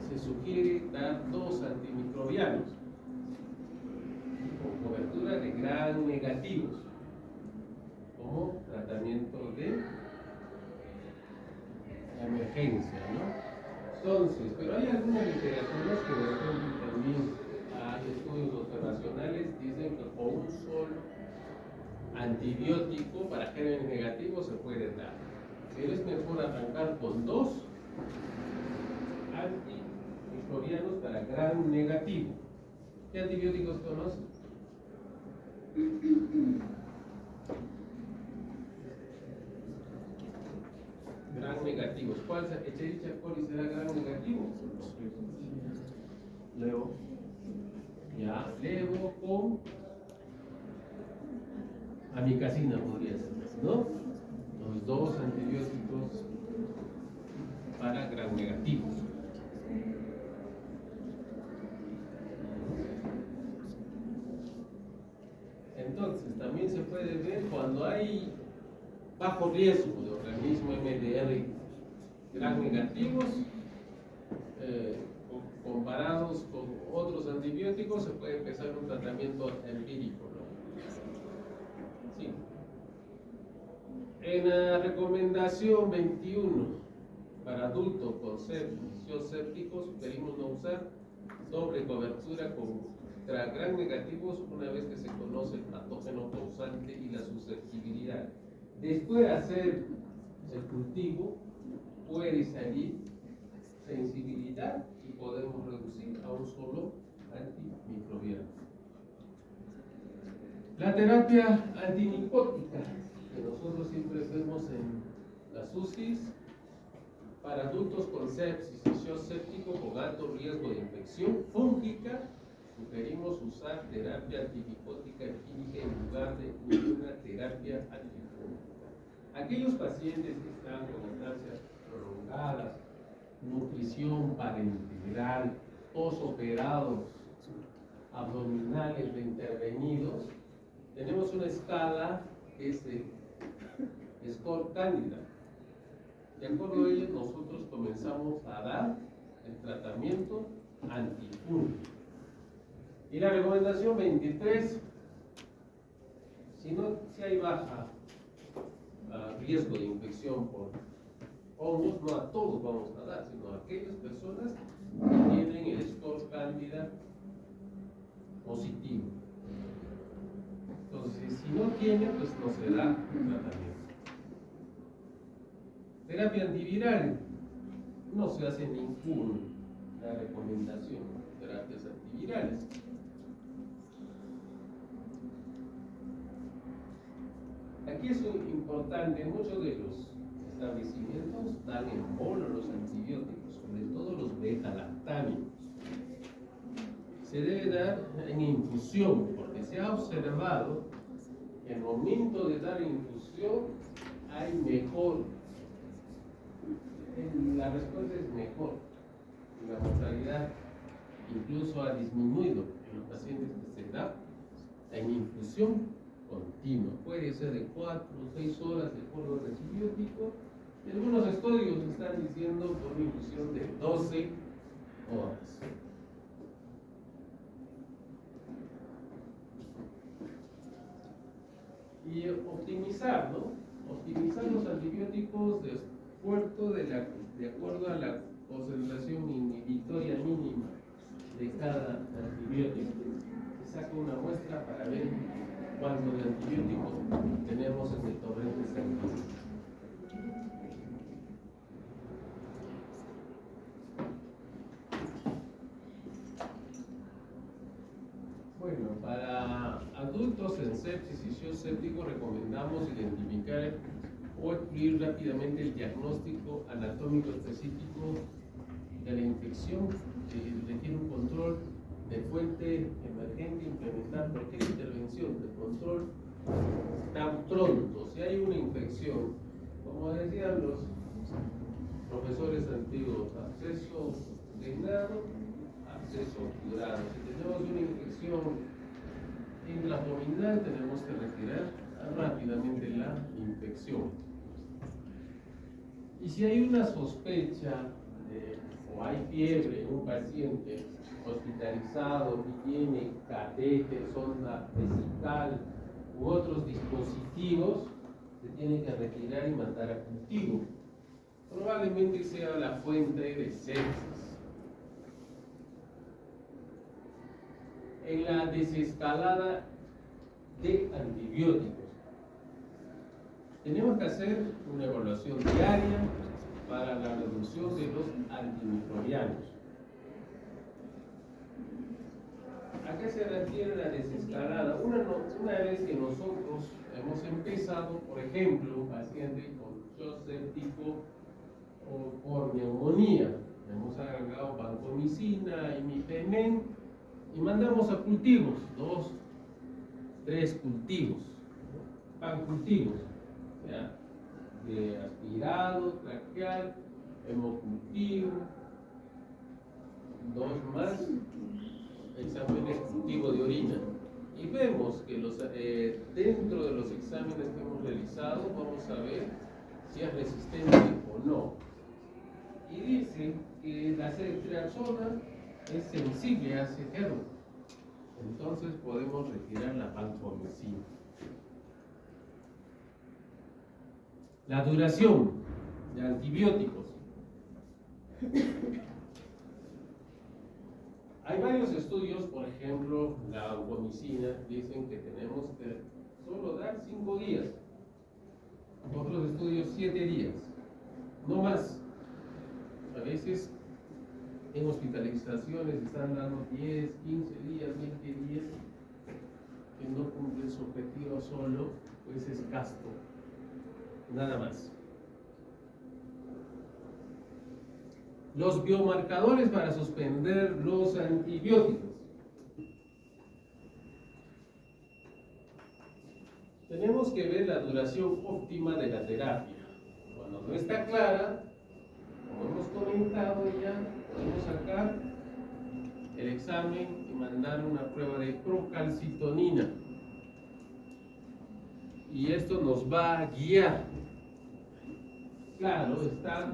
se sugiere dar 2 antimicrobianos con cobertura de gram negativos como tratamiento de emergencia, ¿no? Entonces, pero hay algunas literaturas que de repente también hay estudios observacionales dicen que con un solo antibiótico para gérmenes negativos se puede dar, pero es mejor arrancar con 2 antimicrobianos para gram negativo. ¿Qué antibióticos conocen? Gram negativos. ¿Cuál es? Escherichia coli será gram negativo. Levo. Ya, levo con amicacina podría ser, ¿no? Los 2 antibióticos para gram negativos. Entonces, también se puede ver cuando hay bajo riesgo de organismo MDR gram negativos, comparados con otros antibióticos, se puede empezar un tratamiento empírico, ¿no? Sí. En la recomendación 21 para adultos con servicios sépticos, sugerimos no usar doble cobertura contra gram negativos una vez que se conoce el patógeno causante y la susceptibilidad. Después de hacer el cultivo, puede salir sensibilidad y podemos reducir a un solo antimicrobiano. La terapia antimicótica, que nosotros siempre vemos en las UCIs, para adultos con sepsis y shock séptico con alto riesgo de infección fúngica, sugerimos usar terapia antimicótica química en lugar de ninguna terapia antifúngica. Aquellos pacientes que están con estancias prolongadas, nutrición parenteral, posoperados, abdominales reintervenidos, tenemos una escala que es el score Candida. De acuerdo a ello, nosotros comenzamos a dar el tratamiento antifúngico. Y la recomendación 23, si hay baja riesgo de infección por hongos, no a todos vamos a dar, sino a aquellas personas que tienen el score Candida positivo. Entonces, si no tiene, pues no se da tratamiento. Terapia antiviral, no se hace ninguna recomendación de terapias antivirales. Aquí es importante, muchos de los establecimientos dan en bono los antibióticos, sobre todo los beta-lactámicos. Se debe dar en infusión, porque se ha observado que al momento de dar infusión hay mejor, la respuesta es mejor, la mortalidad incluso ha disminuido en los pacientes que se da en infusión continua, puede ser de 4 o 6 horas de acuerdo al antibiótico, y algunos estudios están diciendo por una infusión de 12 horas. Y optimizar, ¿no? Optimizar los antibióticos de acuerdo a la concentración inhibitoria mínima de cada antibiótico. Se saca una muestra para ver cuánto de antibióticos tenemos en el torrente sanguíneo. Bueno, para adultos en sepsis y shock séptico recomendamos identificar o excluir rápidamente el diagnóstico anatómico específico de la infección que requiere un control de fuente emergente, implementar cualquier intervención de control tan pronto. Si hay una infección, como decían los profesores antiguos, absceso denado, absceso obturado. Si tenemos una infección intraabdominal, tenemos que retirar rápidamente la infección. Y si hay una sospecha o hay fiebre en un paciente hospitalizado que tiene catéter, sonda vesical u otros dispositivos, se tiene que retirar y mandar a cultivo. Probablemente sea la fuente de sepsis. En la desescalada de antibióticos, tenemos que hacer una evaluación diaria para la reducción de los antimicrobianos. ¿A qué se refiere la desescalada? Una vez que nosotros hemos empezado, por ejemplo, un paciente con shock séptico o por neumonía, hemos agregado vancomicina, imipenem y mandamos a cultivos, 2, 3 cultivos, pancultivos, ¿ya? De aspirado, traqueal, hemocultivo, 2 más, exámenes cultivo de orina. Y vemos que dentro de los exámenes que hemos realizado, vamos a ver si es resistente o no. Y dice que la ceftriaxona es sensible a cedro. Entonces podemos retirar la vancomicina. La duración de antibióticos. Hay varios estudios, por ejemplo, la vancomicina, dicen que tenemos que solo dar 5 días. Otros estudios 7 días, no más. A veces en hospitalizaciones están dando 10, 15 días, 20 días, que no cumplen su objetivo solo, pues es gasto. Nada más. Los biomarcadores para suspender los antibióticos. Tenemos que ver la duración óptima de la terapia. Cuando no está clara, como hemos comentado ya, podemos sacar examen y mandar una prueba de procalcitonina. Y esto nos va a guiar. Claro, está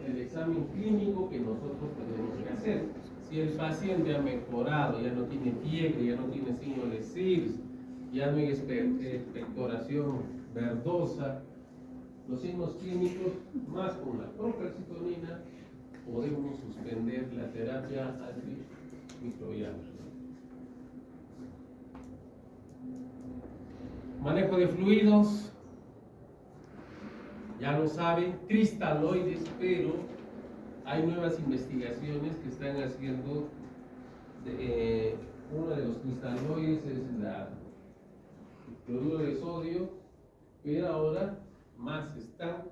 el examen clínico que nosotros tenemos que hacer. Si el paciente ha mejorado, ya no tiene fiebre, ya no tiene signo de SIRS, ya no hay expectoración verdosa, los signos clínicos, más con la procalcitonina, podemos suspender la terapia antimicrobiana. Manejo de fluidos, ya lo saben, cristaloides, pero hay nuevas investigaciones que están haciendo. Uno de los cristaloides es el cloruro de sodio, pero ahora más están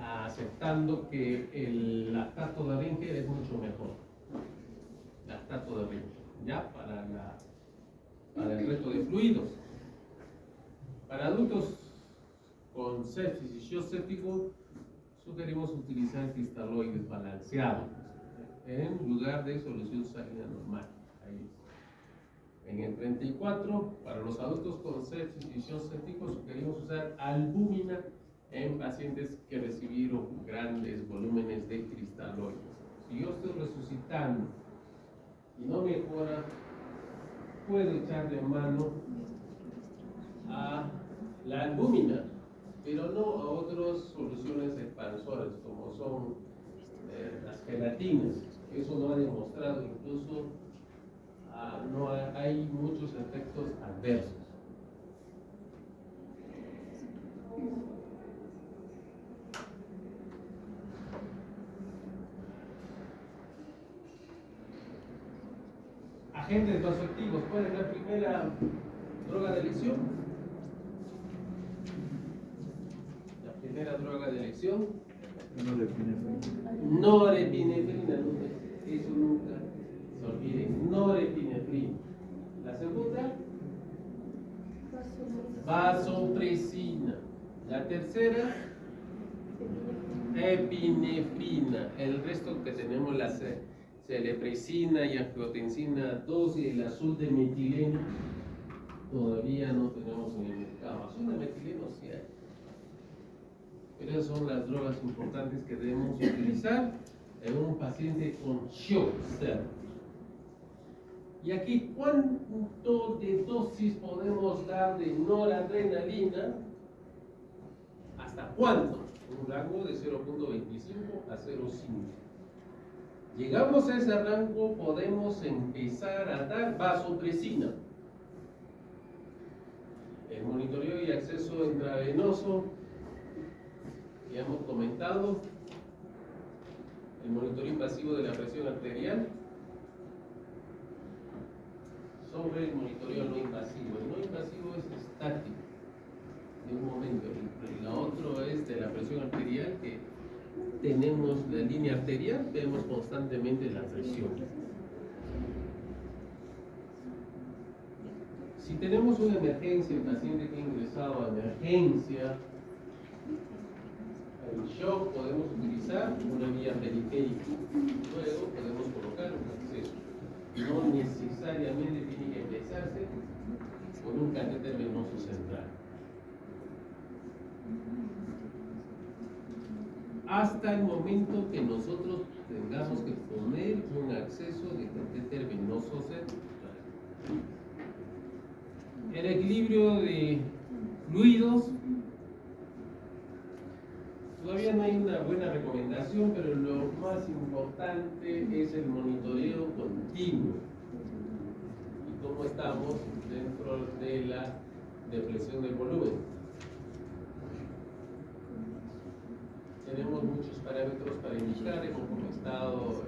aceptando que el lactato de Ringer es mucho mejor. Lactato de Ringer, ya para el resto de fluidos. Para adultos con sepsis y shock séptico, sugerimos utilizar cristaloides balanceados en lugar de solución salina normal. Ahí. En el 34, para los adultos con sepsis y shock séptico, sugerimos usar albúmina en pacientes que recibieron grandes volúmenes de cristaloides. Si yo estoy resucitando y no mejora, puedo echarle mano a la albúmina, pero no a otras soluciones expansoras como son las gelatinas. Eso no ha demostrado, incluso no hay muchos efectos adversos. Agentes vasoactivos, ¿cuál es la primera droga de elección? La primera droga de elección. Norepinefrina, eso nunca se olvide. Norepinefrina. La segunda, vasopresina. La tercera, epinefrina. El resto que tenemos la celepresina y angiotensina 2 y el azul de metileno todavía no tenemos en el mercado. Azul de metileno sí hay. Pero esas son las drogas importantes que debemos utilizar en un paciente con shock séptico. Y aquí, ¿cuánto de dosis podemos dar de noradrenalina? ¿Hasta cuánto? Un rango de 0.25 a 0.5. Llegamos a ese rango, podemos empezar a dar vasopresina. El monitoreo y acceso intravenoso, ya hemos comentado. El monitoreo invasivo de la presión arterial. Sobre el monitoreo no invasivo. El no invasivo es estático, de un momento. Y la otra es de la presión arterial, que tenemos la línea arterial, vemos constantemente la presión. Si tenemos una emergencia, el paciente que ha ingresado a emergencia, el shock, podemos utilizar una vía periférica. Luego podemos colocar un acceso. No necesariamente tiene que empezarse con un catéter venoso central. Hasta el momento que nosotros tengamos que poner un acceso de catéter venoso central. El equilibrio de fluidos, todavía no hay una buena recomendación, pero lo más importante es el monitoreo continuo y cómo estamos dentro de la depresión del volumen. Tenemos muchos parámetros para indicar, hemos comentado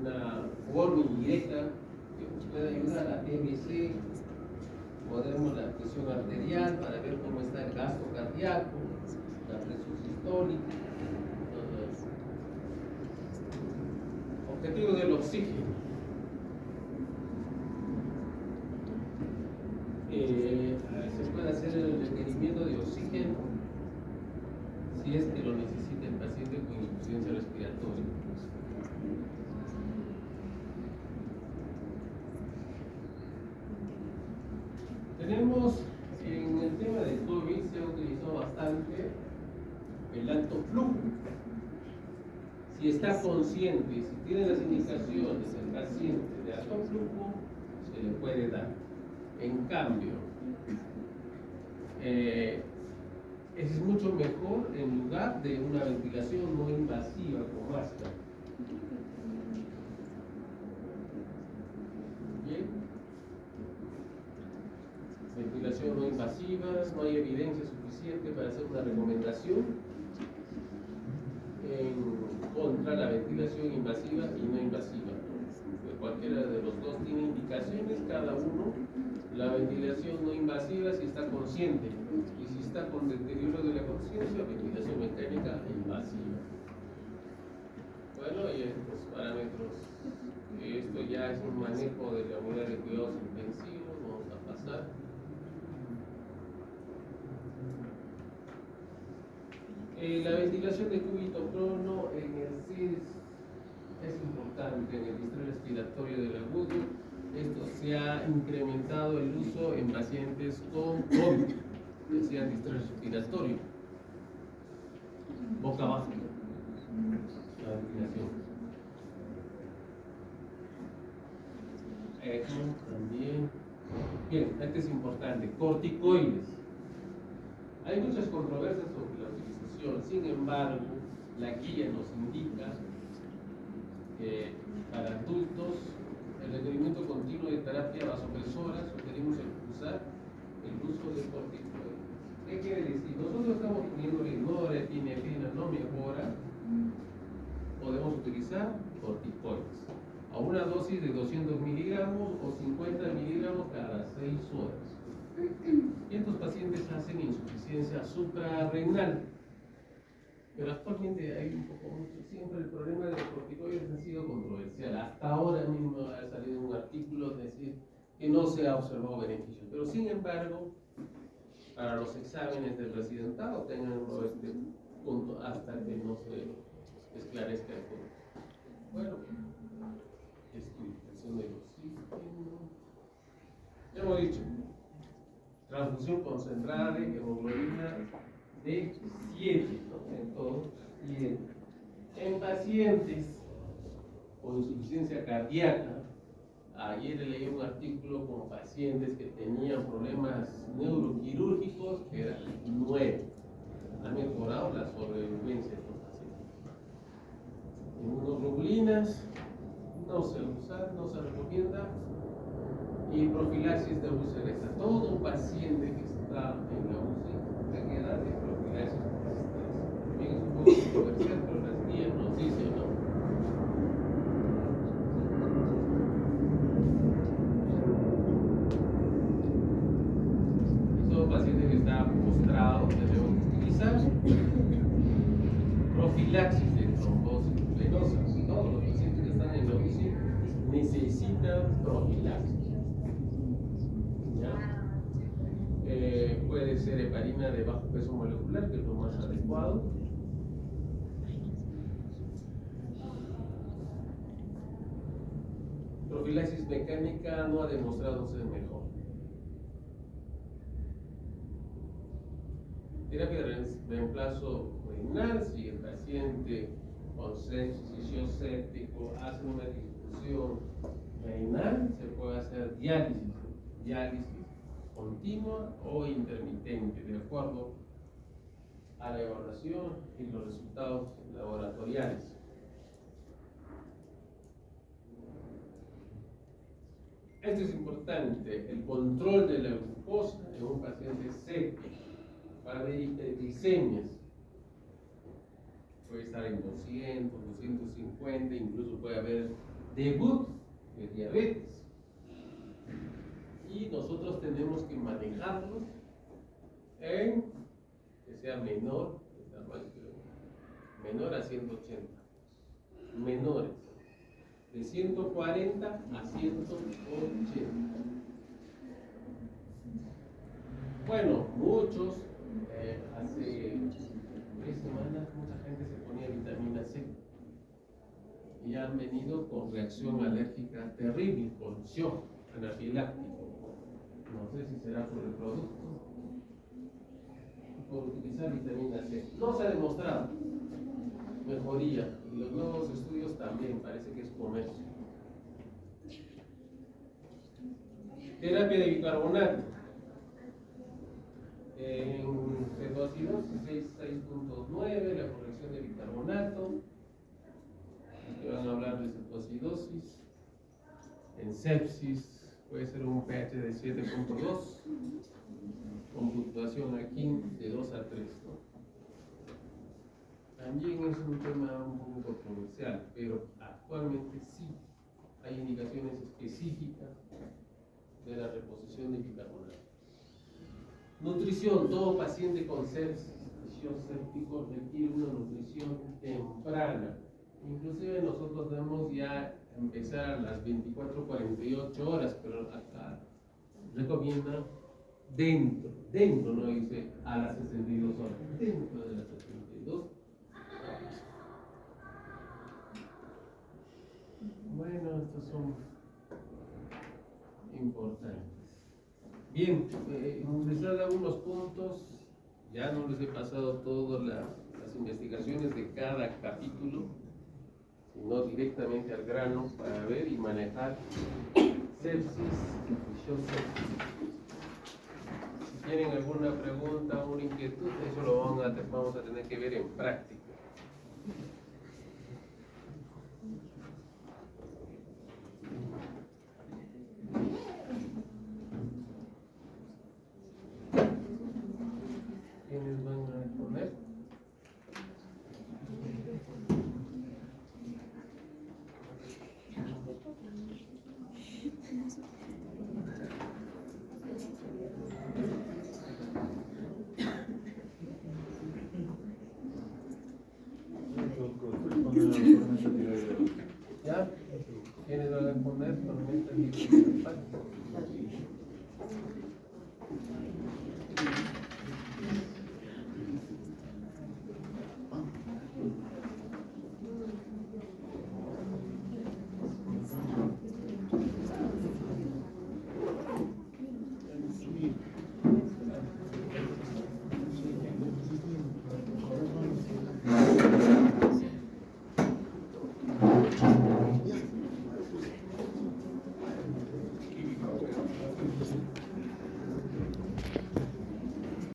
una forma indirecta que nos puede ayudar a TBC, podemos la presión arterial para ver cómo está el gasto cardíaco, la presión sistólica, objetivo del oxígeno. Se puede hacer el requerimiento de oxígeno si es que lo necesita el paciente con insuficiencia respiratoria. Si está consciente, si tiene las indicaciones el paciente de alto flujo, se le puede dar. En cambio, es mucho mejor en lugar de una ventilación no invasiva con máscara. Bien. Ventilación no invasiva, no hay evidencia suficiente para hacer una recomendación contra la ventilación invasiva y no invasiva. Pues cualquiera de los dos tiene indicaciones, cada uno. La ventilación no invasiva si está consciente, y si está con deterioro de la conciencia, ventilación mecánica invasiva. Bueno, y estos parámetros, esto ya es un manejo de la unidad de cuidados intensivos, vamos a pasar. La ventilación de cúbito crono en el CIS es importante en el distrés respiratorio del agudo. Esto se ha incrementado el uso en pacientes con COVID, que sea distrés respiratorio, boca abajo, la ventilación. Esto también. Bien, este es importante. Corticoides. Hay muchas controversias sobre la utilización, sin embargo, la guía nos indica que para adultos el requerimiento continuo de terapia vasopresora sugerimos usar el uso de corticoides. ¿Qué quiere decir? Nosotros estamos poniendo norepinefrina, no mejora, podemos utilizar corticoides a una dosis de 200 miligramos o 50 miligramos cada 6 horas. Y estos pacientes hacen insuficiencia suprarrenal. Pero actualmente hay un poco mucho, siempre el problema de los corticoides ha sido controversial. Hasta ahora mismo ha salido un artículo decir que no se ha observado beneficio. Pero sin embargo, para los exámenes del residentado tenganlo este punto hasta que no se esclarezca el punto. Bueno, explicación del oxígeno. Ya hemos dicho. Transfusión concentrada de hemoglobina de 7, ¿no? En todos 7. En pacientes con insuficiencia cardíaca, ayer leí un artículo con pacientes que tenían problemas neuroquirúrgicos, que eran 9. Ha mejorado la sobrevivencia de estos pacientes. Inmunoglobulinas no se usa, no se recomienda. Y profilaxis de UCRS. Todo paciente que está en la UCI hay que darle profilaxis de Bien, es un poco controversial, pero las guías nos dicen, ¿no? Y todo paciente que está postrado debemos utilizar profilaxis de trombosis venosa. Todos los pacientes que están en la UCI necesitan profilaxis. Puede ser heparina de bajo peso molecular, que es lo más adecuado. Profilaxis mecánica no ha demostrado ser mejor. Terapia de reemplazo renal, si el paciente con sepsis séptico hace una difusión renal, se puede hacer diálisis continua o intermitente, de acuerdo a la evaluación y los resultados laboratoriales. Esto es importante, el control de la glucosa en un paciente séptico para ver hiperglicemias. Puede estar en 200, 250, incluso puede haber debut de diabetes. Y nosotros tenemos que manejarlo en que sea menor a 180, menores de 140 a 180. Bueno, muchos hace 3 semanas mucha gente se ponía vitamina C y han venido con reacción alérgica terrible, con shock anafiláctico. No sé si será por el producto, por utilizar vitamina C. No se ha demostrado mejoría Y los nuevos estudios también, parece que es comercio. Terapia de bicarbonato. En cetoacidosis 6.9, la corrección de bicarbonato. Aquí van a hablar de cetoacidosis. En sepsis puede ser un pH de 7.2, con puntuación aquí de 2 a 3, ¿no? También es un tema un poco controversial, pero actualmente sí hay indicaciones específicas de la reposición de bicarbonato. Nutrición. Todo paciente con sepsis séptico requiere una nutrición temprana. Inclusive nosotros debemos ya empezar a las 24-48 horas, pero acá recomienda dentro, no dice a las 62 horas, dentro de las 62 horas. Bueno, estos son importantes. Bien, les he dado algunos puntos, ya no les he pasado todas las investigaciones de cada capítulo, sino directamente al grano para ver y manejar sepsis, infección sepsis. Si tienen alguna pregunta o una inquietud, eso lo vamos a tener que ver en práctica. ¿Quiénes van a responder? ¿Ya? ¿Quiénes van a responder? Tormenta